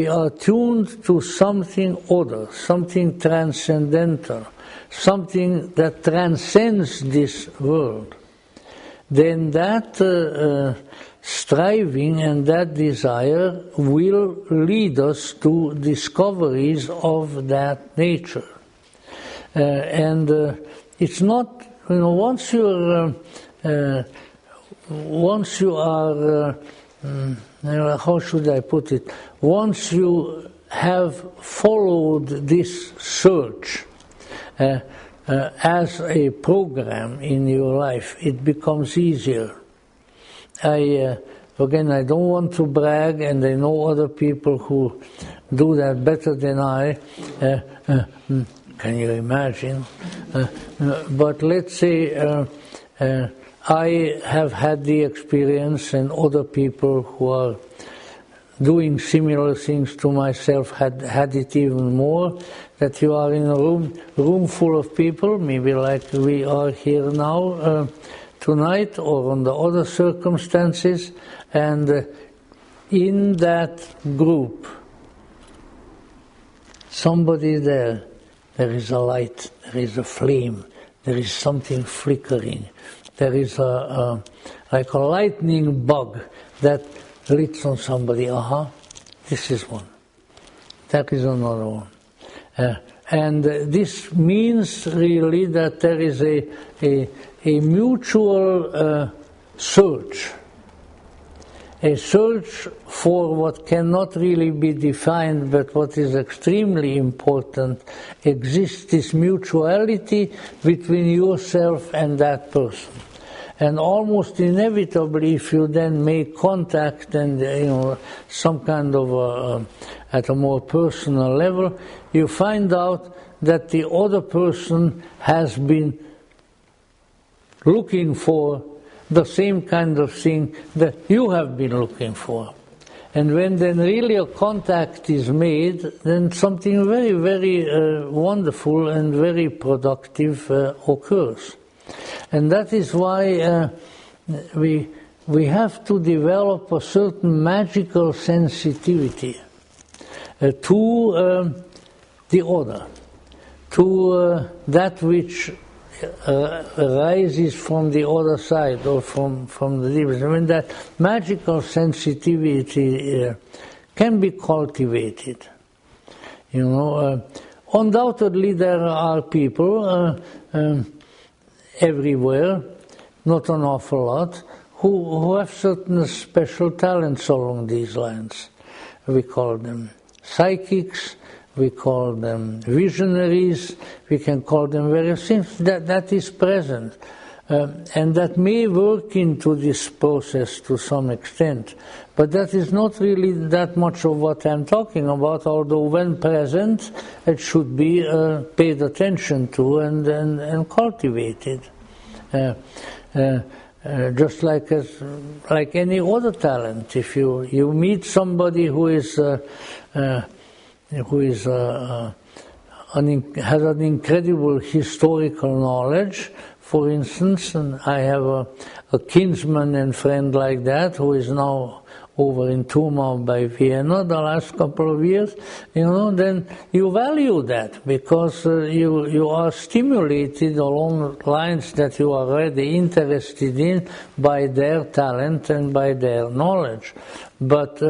Speaker 1: are tuned to something other, something transcendental, something that transcends this world. Then that striving and that desire will lead us to discoveries of that nature. And it's not, once you are, how should I put it? Once you have followed this search as a program in your life, it becomes easier. Again, I don't want to brag, and I know other people who do that better than I. Can you imagine? But let's say I have had the experience, and other people who are doing similar things to myself had it even more, that you are in a room full of people, maybe like we are here now tonight, or under other circumstances, and in that group, somebody there is a light, there is a flame, there is something flickering, there is like a lightning bug that lights on somebody. This is one, that is another one. And this means really that there is a mutual search, a search for what cannot really be defined, but what is extremely important. Exists this mutuality between yourself and that person. And almost inevitably, if you then make contact and some kind of at a more personal level, you find out that the other person has been looking for the same kind of thing that you have been looking for. And when then really a contact is made, then something very, very wonderful and very productive occurs. And that is why we have to develop a certain magical sensitivity to the other, to that which arises from the other side or from the difference. I mean, that magical sensitivity can be cultivated. Undoubtedly there are people everywhere, not an awful lot, who have certain special talents along these lines. We call them psychics, we call them visionaries, we can call them various things. That is present. And that may work into this process to some extent. But that is not really that much of what I'm talking about, although when present, it should be paid attention to and cultivated. Just like any other talent. If you meet somebody who has an incredible historical knowledge, for instance, and I have a kinsman and friend like that who is now over in Thurmau by Vienna the last couple of years, then you value that because you are stimulated along lines that you are already interested in by their talent and by their knowledge. But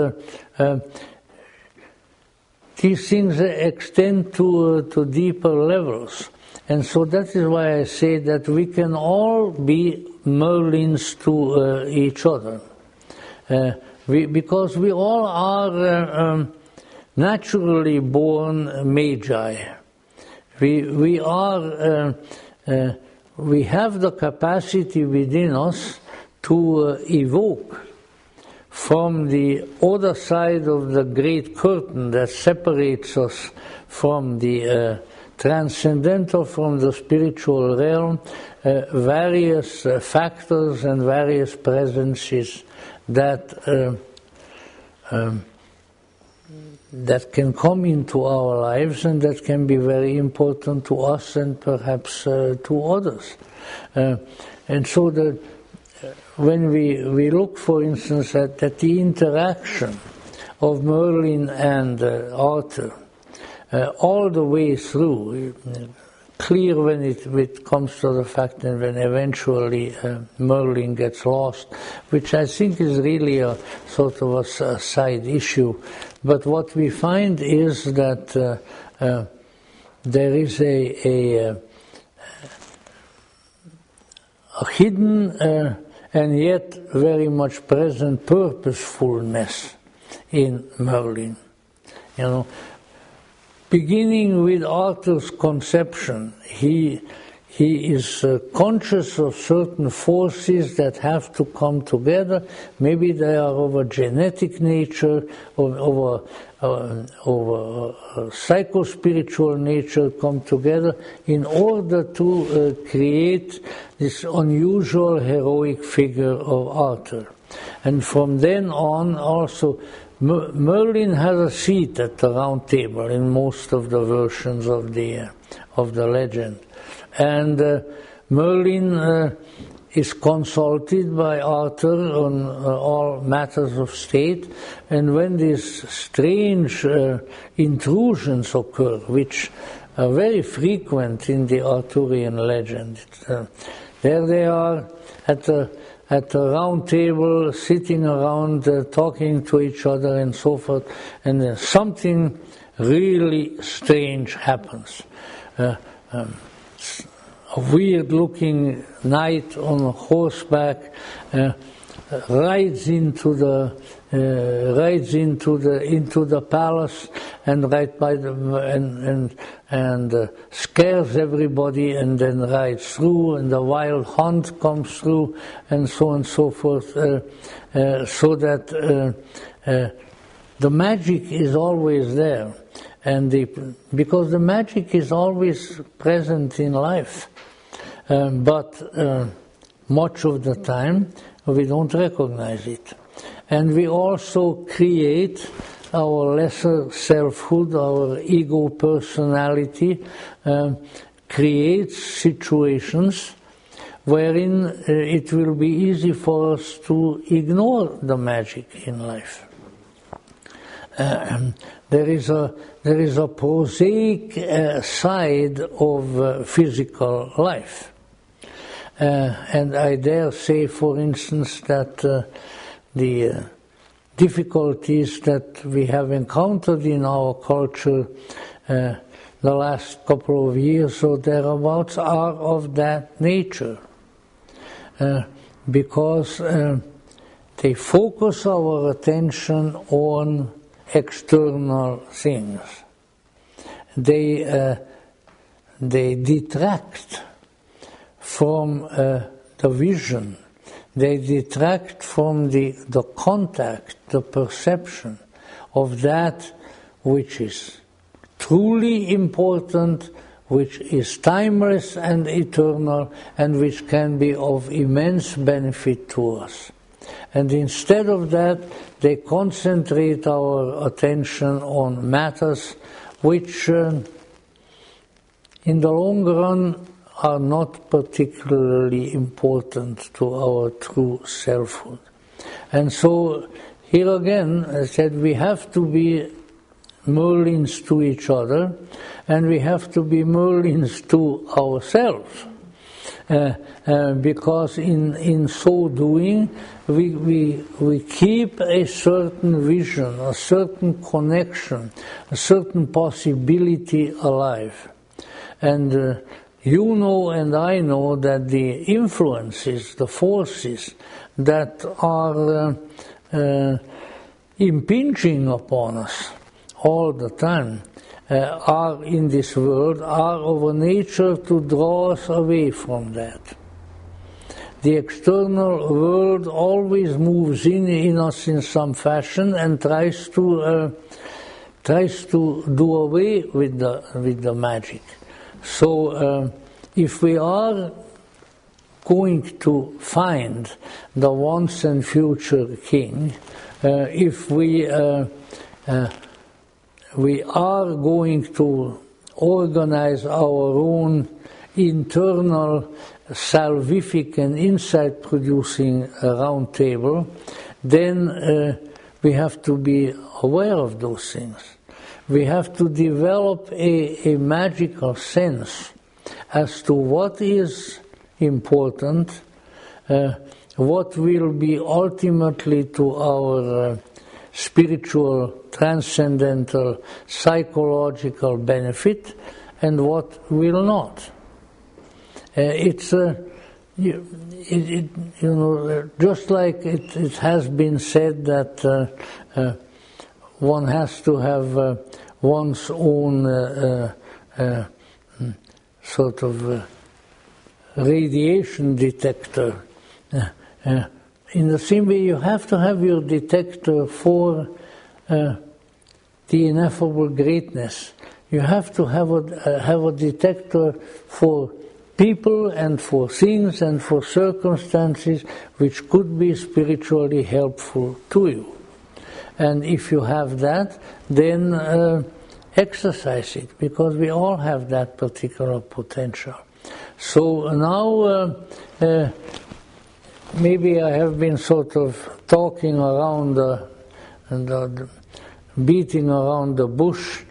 Speaker 1: these things extend to deeper levels. And so that is why I say that we can all be Merlins to each other. Because we all are naturally born magi. We have the capacity within us to evoke from the other side of the great curtain that separates us from the transcendental, from the spiritual realm, various factors and various presences that that can come into our lives and that can be very important to us and perhaps to others. And so when we look, for instance, at the interaction of Merlin and Arthur, all the way through, clear when it comes to the fact that when eventually Merlin gets lost, which I think is really a sort of a side issue. But what we find is that there is a hidden and yet very much present purposefulness in Merlin. You know, beginning with Arthur's conception, he is conscious of certain forces that have to come together. Maybe they are of a genetic nature, of a psycho-spiritual nature, come together in order to create this unusual heroic figure of Arthur. And from then on also, Merlin has a seat at the round table in most of the versions of the legend. And Merlin is consulted by Arthur on all matters of state, and when these strange intrusions occur, which are very frequent in the Arthurian legend, there they are at the round table, sitting around, talking to each other and so forth, and something really strange happens. A weird-looking knight on horseback rides into the palace and right by and scares everybody, and then rides through, and the wild hunt comes through, and so on and so forth, so that the magic is always there. And because the magic is always present in life, but much of the time we don't recognize it. And we also create our lesser selfhood, our ego personality, creates situations wherein it will be easy for us to ignore the magic in life. There is a prosaic side of physical life. And I dare say, for instance, that the difficulties that we have encountered in our culture the last couple of years or thereabouts are of that nature. Because they focus our attention on external things. They detract from the vision. They detract from the contact, the perception of that which is truly important, which is timeless and eternal, and which can be of immense benefit to us. And instead of that, they concentrate our attention on matters which, in the long run, are not particularly important to our true selfhood. And so, here again, I said we have to be Merlins to each other, and we have to be Merlins to ourselves. Because in so doing, we keep a certain vision, a certain connection, a certain possibility alive. And you know and I know that the influences, the forces that are impinging upon us all the time are in this world, are of a nature to draw us away from that. The external world always moves in us in some fashion and tries to do away with the magic. So if we are going to find the once and future king, if we we are going to organize our own internal salvific and insight-producing round table, then we have to be aware of those things. We have to develop a magical sense as to what is important, what will be ultimately to our spiritual, transcendental, psychological benefit, and what will not. It's just like it has been said that one has to have one's own sort of radiation detector. In the same way, you have to have your detector for the ineffable greatness. You have to have a detector for people and for things and for circumstances which could be spiritually helpful to you. And if you have that, then exercise it, because we all have that particular potential. So now maybe I have been sort of talking around beating around the bush.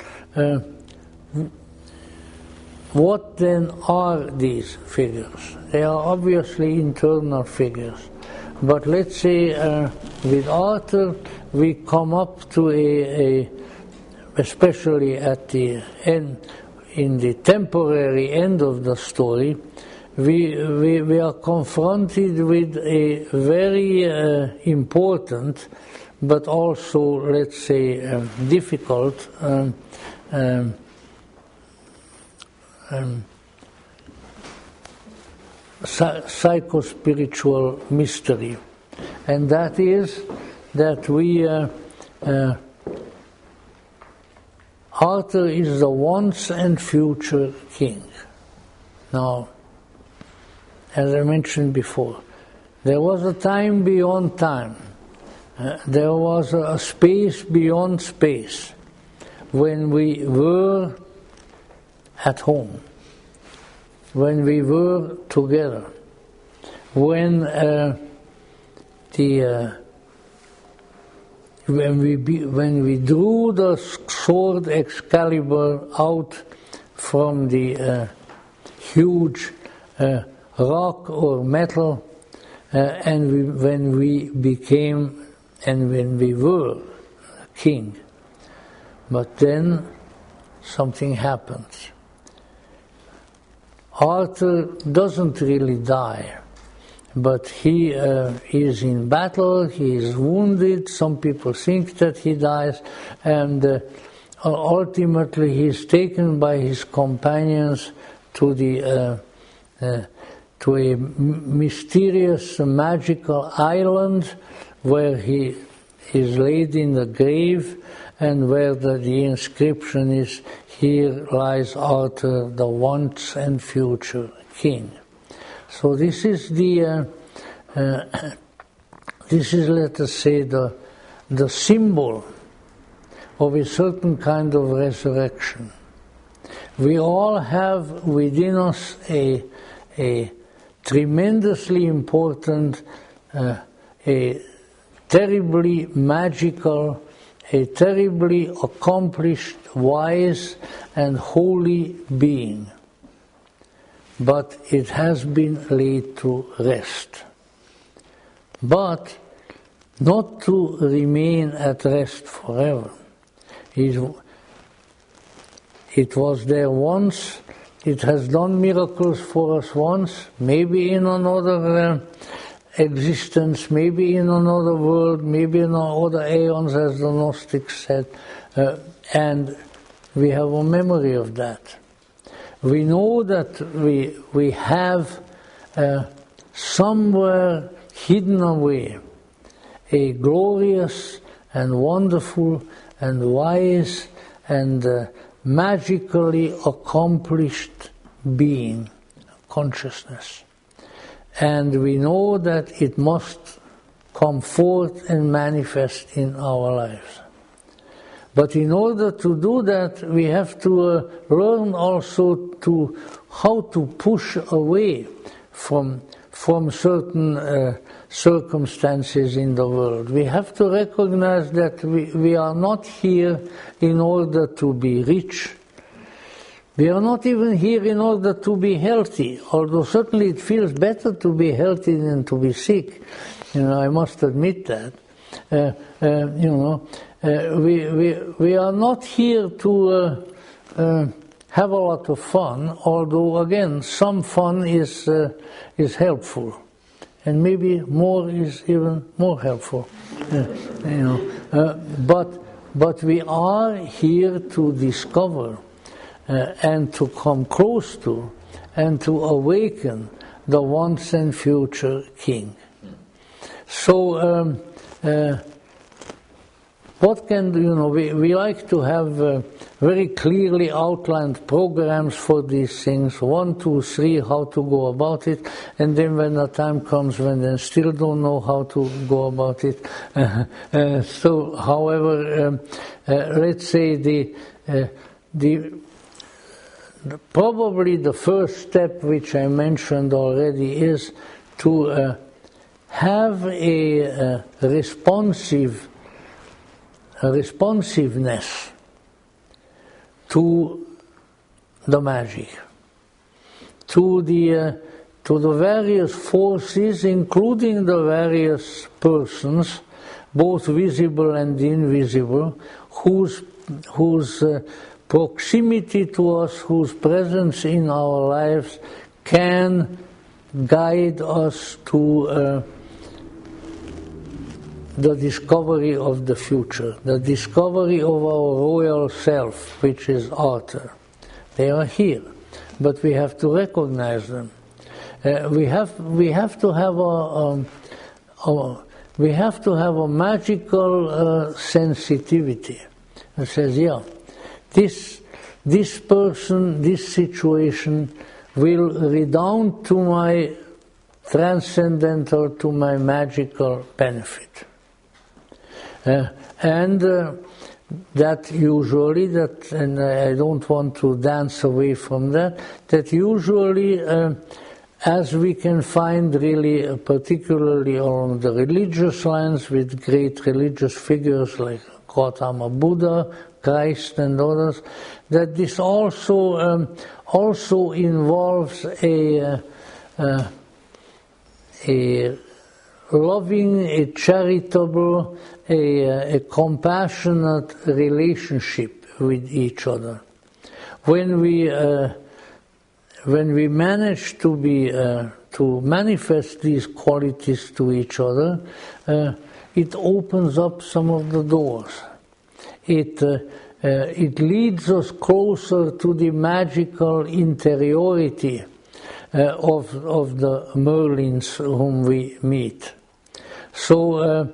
Speaker 1: What then are these figures? They are obviously internal figures. But let's say with Arthur we come up to especially at the end, in the temporary end of the story, we are confronted with a very important, but also, let's say, difficult psycho-spiritual mystery, and that is that Arthur is the once and future king. Now, as I mentioned before, there was a time beyond time. There was a space beyond space when we were at home, when we were together, when we drew the sword Excalibur out from the huge rock or metal, and when we became and when we were king. But then something happens. Arthur doesn't really die, but he is in battle, he is wounded, some people think that he dies, and ultimately he is taken by his companions to to a mysterious, magical island where he is laid in the grave, and where the inscription is, "Here lies Arthur, the once and future king." So this is let us say, the symbol of a certain kind of resurrection. We all have within us a tremendously important, a terribly magical, a terribly accomplished, wise and holy being. But it has been laid to rest. But not to remain at rest forever. It was there once, it has done miracles for us once, maybe in another existence, maybe in another world, maybe in other aeons, as the Gnostics said, and we have a memory of that. We know that we have somewhere hidden away a glorious and wonderful and wise and magically accomplished being, consciousness. And we know that it must come forth and manifest in our lives. But in order to do that, we have to learn also how to push away from certain circumstances in the world. We have to recognize that we are not here in order to be rich. We are not even here in order to be healthy, although certainly it feels better to be healthy than to be sick. I must admit that. We are not here to have a lot of fun, although again some fun is helpful, and maybe more is even more helpful. But we are here to discover and to come close to and to awaken the once and future King. So what can we like to have very clearly outlined programs for these things, 1, 2, 3, how to go about it, and then when the time comes when they still don't know how to go about it. So, however, let's say probably the first step, which I mentioned already, is to have a responsiveness to the magic, to the various forces, including the various persons, both visible and invisible, whose proximity to us, whose presence in our lives can guide us to the discovery of the future, the discovery of our royal self, which is Arthur. They are here, but we have to recognize them. We have to have a magical sensitivity that says, yeah, this person, this situation will redound to my transcendental, to my magical benefit. And that usually, and I don't want to dance away from that usually, as we can find really, particularly along the religious lines with great religious figures like Gautama Buddha, Christ and others, that this also involves a loving, a charitable, a compassionate relationship with each other. When we manage to manifest these qualities to each other, it opens up some of the doors. It leads us closer to the magical interiority of the Merlins whom we meet. So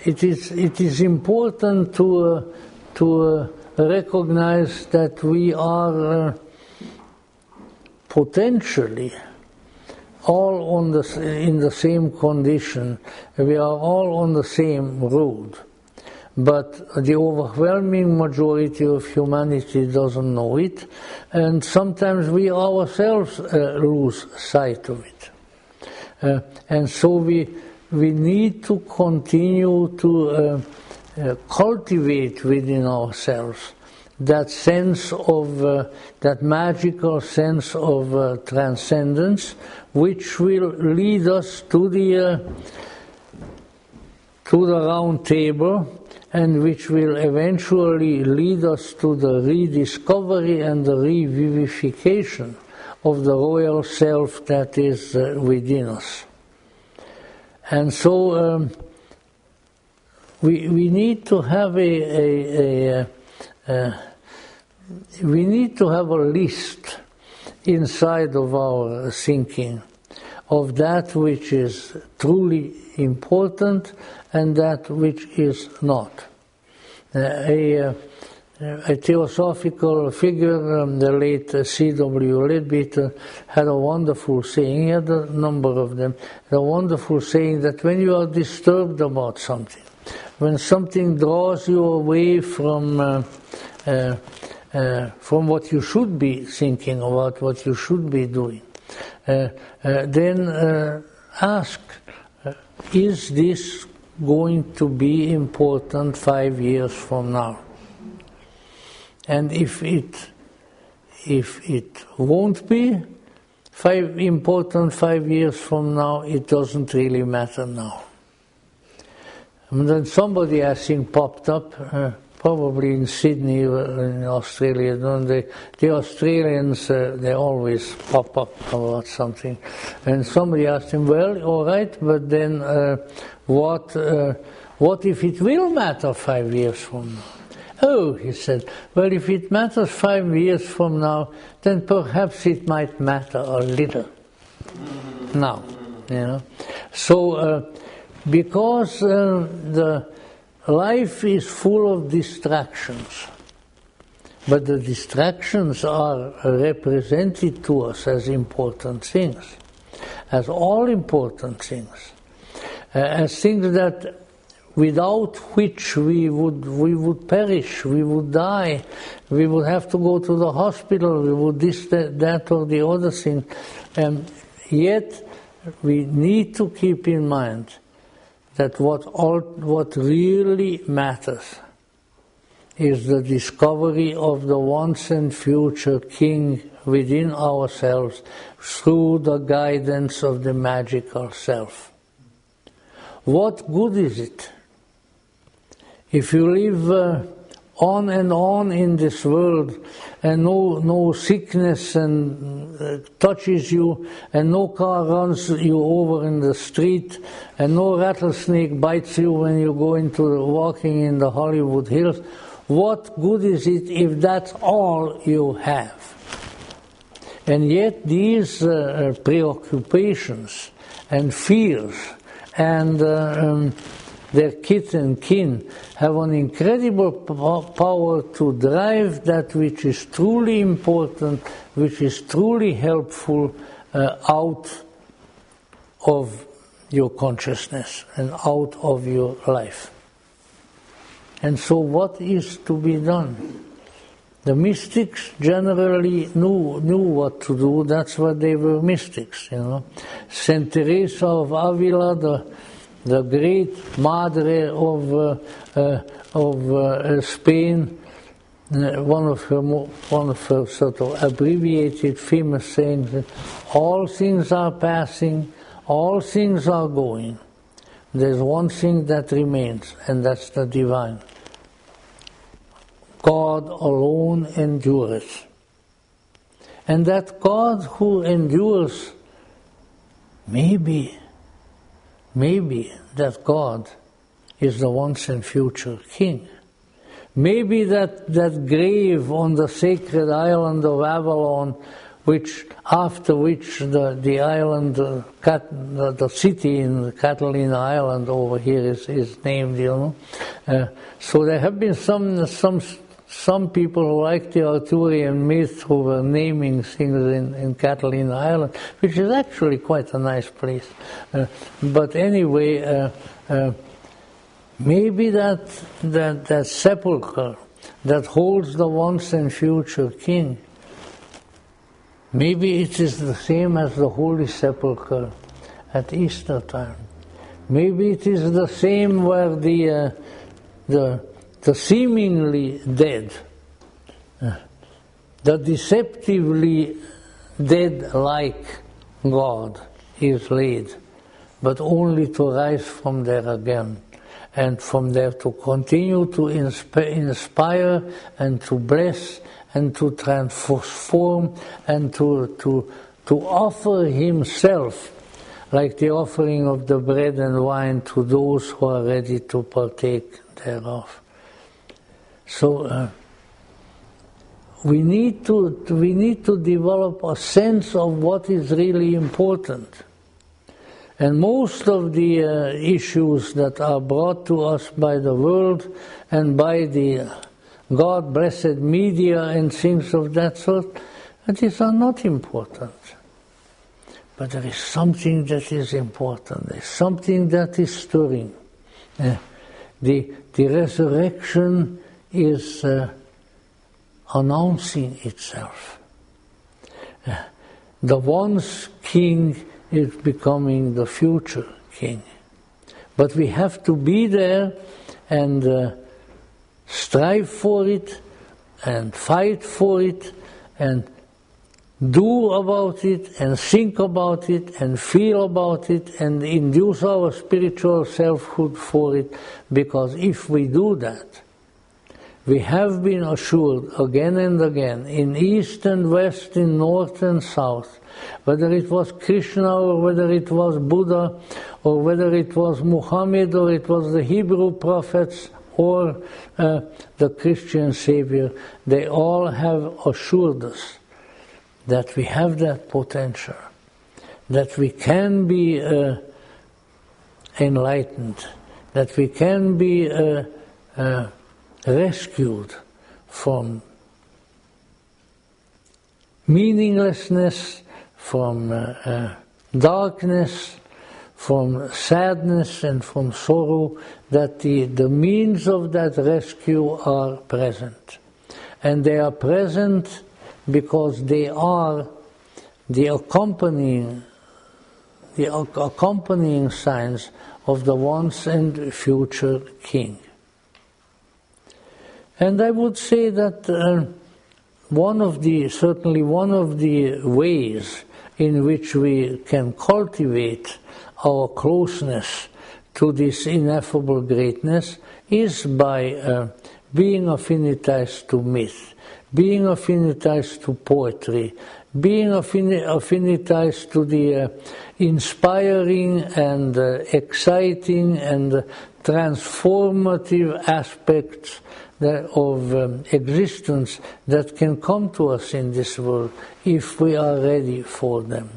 Speaker 1: it is important to recognize that we are potentially all in the same condition. We are all on the same road. But the overwhelming majority of humanity doesn't know it, and sometimes we ourselves lose sight of it. And so we need to continue to cultivate within ourselves that sense of, that magical sense of transcendence, which will lead us to the round table, and which will eventually lead us to the rediscovery and the revivification of the royal self that is within us. And so we need to have a list inside of our thinking of that which is truly important and that which is not. A theosophical figure, the late C.W. Leadbeater, had a wonderful saying, he had a number of them, a wonderful saying that when you are disturbed about something, when something draws you away from what you should be thinking about, what you should be doing, then ask, is this going to be important 5 years from now? And if it won't be important 5 years from now, it doesn't really matter now. And then somebody, I think, popped up, probably in Sydney, in Australia. The Australians, they always pop up about something. And somebody asked him, well, all right, but then what if it will matter 5 years from now? Oh, he said, well, if it matters 5 years from now, then perhaps it might matter a little now, you know. So, because the life is full of distractions, but the distractions are represented to us as important things, as all important things, as things that without which we would perish, we would die, we would have to go to the hospital, we would this, that or the other thing. Yet we need to keep in mind that what really matters is the discovery of the once and future King within ourselves through the guidance of the magical self. What good is it if you live on and on in this world and no sickness and touches you, and no car runs you over in the street, and no rattlesnake bites you when you go into walking in the Hollywood Hills? What good is it if that's all you have? And yet these preoccupations and fears and their kith and kin have an incredible power to drive that which is truly important, which is truly helpful, out of your consciousness and out of your life. And so what is to be done? The mystics generally knew what to do. That's why they were mystics, you know. Saint Teresa of Avila, the great Madre of Spain, one of her sort of abbreviated famous sayings that all things are passing, all things are going. There's one thing that remains, and that's the divine. God alone endures. And that God who endures, maybe that God is the once and future King. Maybe that grave on the sacred island of Avalon, after which the island, the city in Catalina Island over here is named, you know. So there have been some people who like the Arthurian myth who were naming things in Catalina Island, which is actually quite a nice place. But anyway, maybe that sepulchre that holds the once and future King, maybe it is the same as the Holy Sepulchre at Easter time. Maybe it is the same where the seemingly dead, the deceptively dead-like God is laid, but only to rise from there again, and from there to continue to inspire and to bless and to transform and to offer himself like the offering of the bread and wine to those who are ready to partake thereof. So we need to develop a sense of what is really important. And most of the issues that are brought to us by the world and by the God-blessed media and things of that sort, these are not important. But there is something that is important. There is something that is stirring. The resurrection is announcing itself. The once king is becoming the future king. But we have to be there and strive for it and fight for it and do about it and think about it and feel about it and induce our spiritual selfhood for it, because if we do that, we have been assured again and again, in east and west, in north and south, whether it was Krishna or whether it was Buddha or whether it was Muhammad or it was the Hebrew prophets or the Christian Savior, they all have assured us that we have that potential, that we can be enlightened, that we can be rescued from meaninglessness, from darkness, from sadness and from sorrow, that the means of that rescue are present. And they are present because they are the accompanying signs of the once and future king. And I would say that certainly one of the ways in which we can cultivate our closeness to this ineffable greatness is by being affinitized to myth, being affinitized to poetry, being affinitized to the inspiring and exciting and transformative aspects of existence that can come to us in this world if we are ready for them.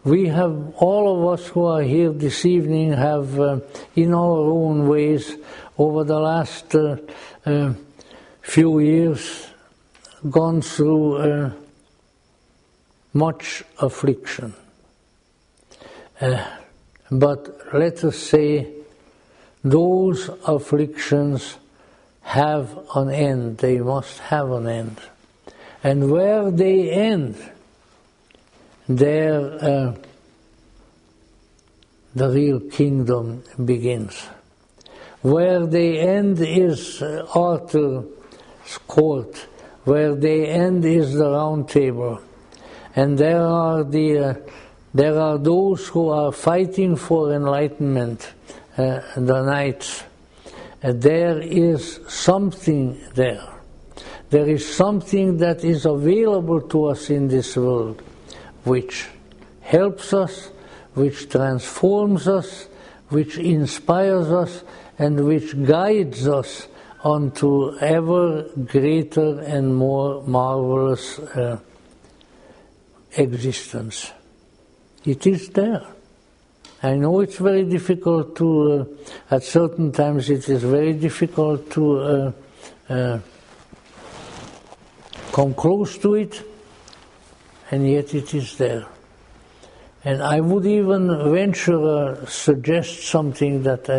Speaker 1: We have, all of us who are here this evening have, in our own ways, over the last few years, gone through much affliction. But let us say, those afflictions have an end. They must have an end. And where they end, there the real kingdom begins. Where they end is Arthur's court. Where they end is the round table. And there are those who are fighting for enlightenment, the knights. There is something there. There is something that is available to us in this world, which helps us, which transforms us, which inspires us, and which guides us onto ever greater and more marvelous existence. It is there. I know it's very difficult to, at certain times it is very difficult to come close to it, and yet it is there. And I would even venture suggest something that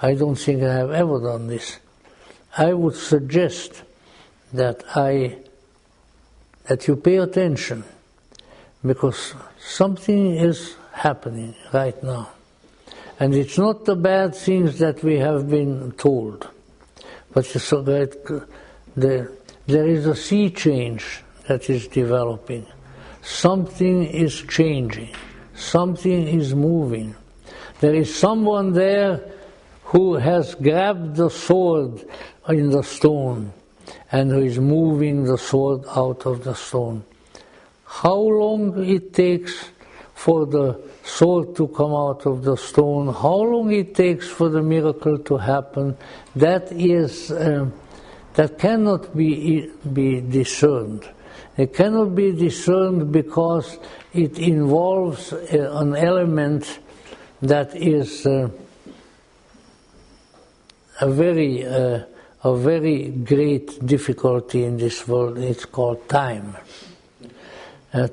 Speaker 1: I don't think I have ever done this. I would suggest that you pay attention, because something is happening right now. And it's not the bad things that we have been told, but there is a sea change that is developing. Something is changing. Something is moving. There is someone there who has grabbed the sword in the stone and who is moving the sword out of the stone. How long it takes for the sword to come out of the stone, how long it takes for the miracle to happen, that cannot be discerned. It cannot be discerned because it involves an element that is a very great difficulty in this world. It's called time.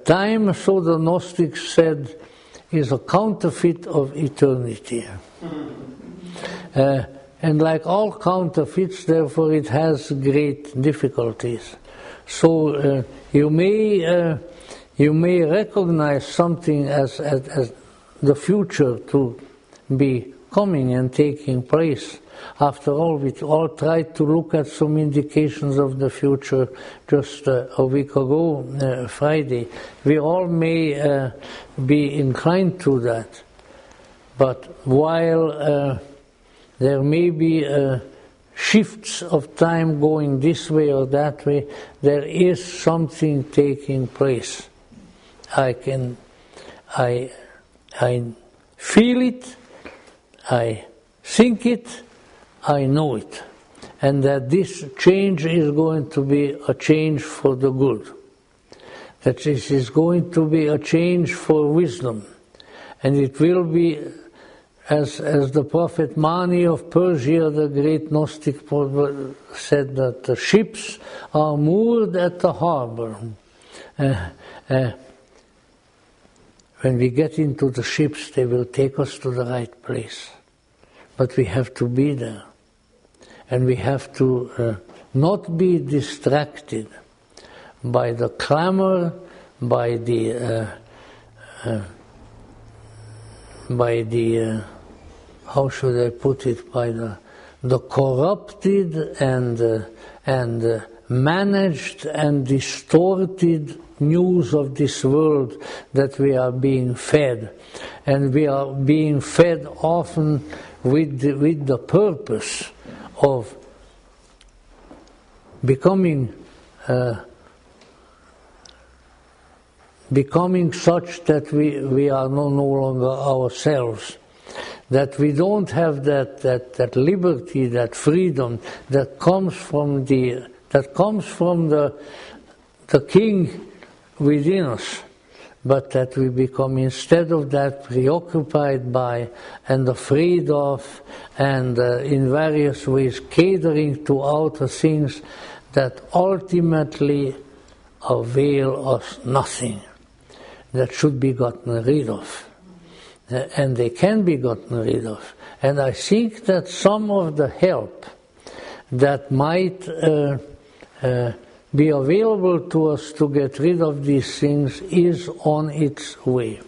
Speaker 1: Time, so the Gnostics said, is a counterfeit of eternity. And like all counterfeits, therefore it has great difficulties. So you may recognize something as the future to be coming and taking place. After all, we all tried to look at some indications of the future just a week ago, Friday. We all may be inclined to that. But while there may be shifts of time going this way or that way, there is something taking place. I feel it, I think it, I know it, and that this change is going to be a change for the good, that this is going to be a change for wisdom, and it will be, as the prophet Mani of Persia, the great Gnostic prophet, said, that the ships are moored at the harbor. When we get into the ships, they will take us to the right place. But we have to be there. And we have to not be distracted by the clamor, by the how should I put it, by the corrupted and managed and distorted news of this world that we are being fed. And we are being fed often with the purpose of becoming such that we are no longer ourselves, that we don't have that liberty, that freedom that comes from the king within us, but that we become, instead of that, preoccupied by and afraid of, and in various ways catering to outer things that ultimately avail us nothing, that should be gotten rid of. And they can be gotten rid of. And I think that some of the help that might be available to us to get rid of these things is on its way.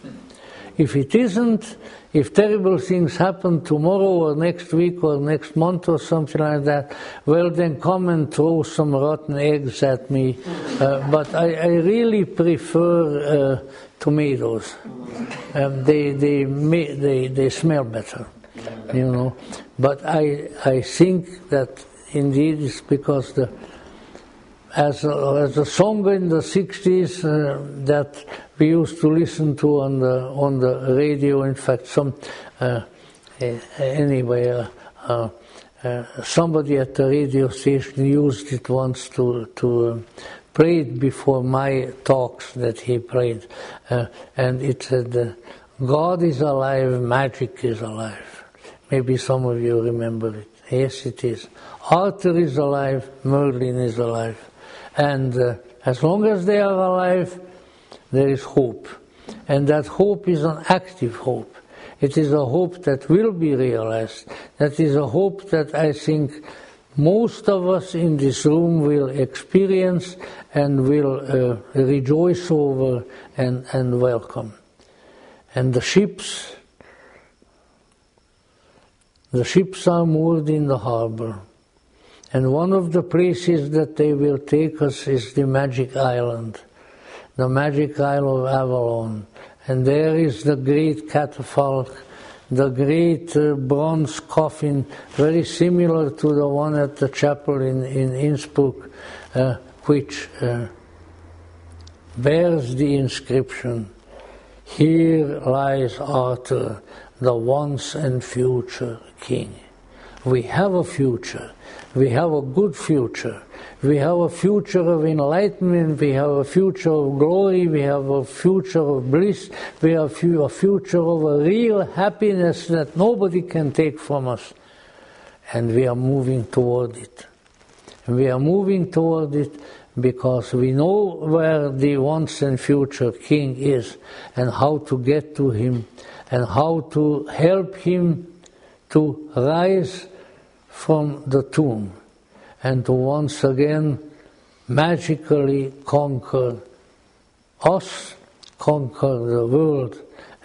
Speaker 1: If it isn't, if terrible things happen tomorrow or next week or next month or something like that, well then come and throw some rotten eggs at me. But I really prefer tomatoes. They smell better, you know. But I think that indeed it's because as a song in the 60s that we used to listen to on the radio. In fact, somebody at the radio station used it once to play it before my talks that he played, and it said, "God is alive, magic is alive." Maybe some of you remember it. Yes, it is. Arthur is alive, Merlin is alive. And as long as they are alive, there is hope. And that hope is an active hope. It is a hope that will be realized. That is a hope that I think most of us in this room will experience and will rejoice over and welcome. And the ships are moored in the harbor. And one of the places that they will take us is the Magic Island, the Magic Isle of Avalon. And there is the great catafalque, the great bronze coffin, very similar to the one at the chapel in Innsbruck, which bears the inscription, "Here lies Arthur, the once and future king." We have a future. We have a good future. We have a future of enlightenment. We have a future of glory. We have a future of bliss. We have a future of a real happiness that nobody can take from us. And we are moving toward it. And we are moving toward it because we know where the once and future king is and how to get to him and how to help him to rise from the tomb and to once again magically conquer us, conquer the world,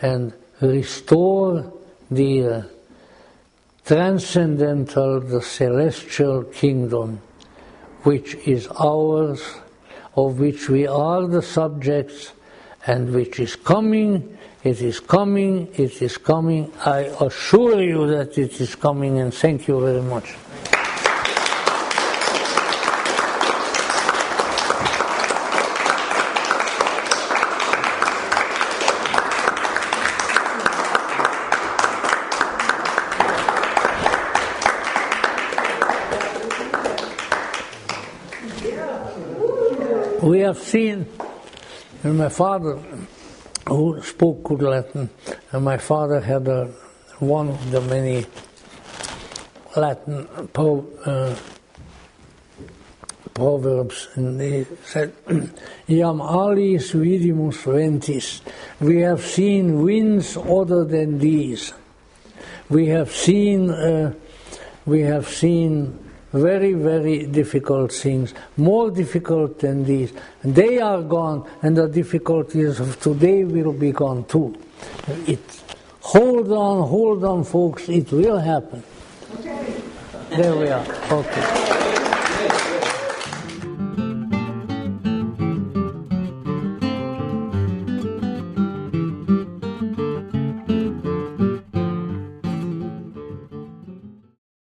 Speaker 1: and restore the transcendental, the celestial kingdom, which is ours, of which we are the subjects, and which is coming. It is coming, it is coming. I assure you that it is coming, and thank you very much. We have seen, and my father, who spoke good Latin, and my father had one of the many Latin proverbs, and he said, "Iam alis vidimus ventis." We have seen winds other than these. We have seen very, very difficult things, more difficult than these. They are gone, and the difficulties of today will be gone too. Hold on, folks, it will happen. Okay. There we are. Okay.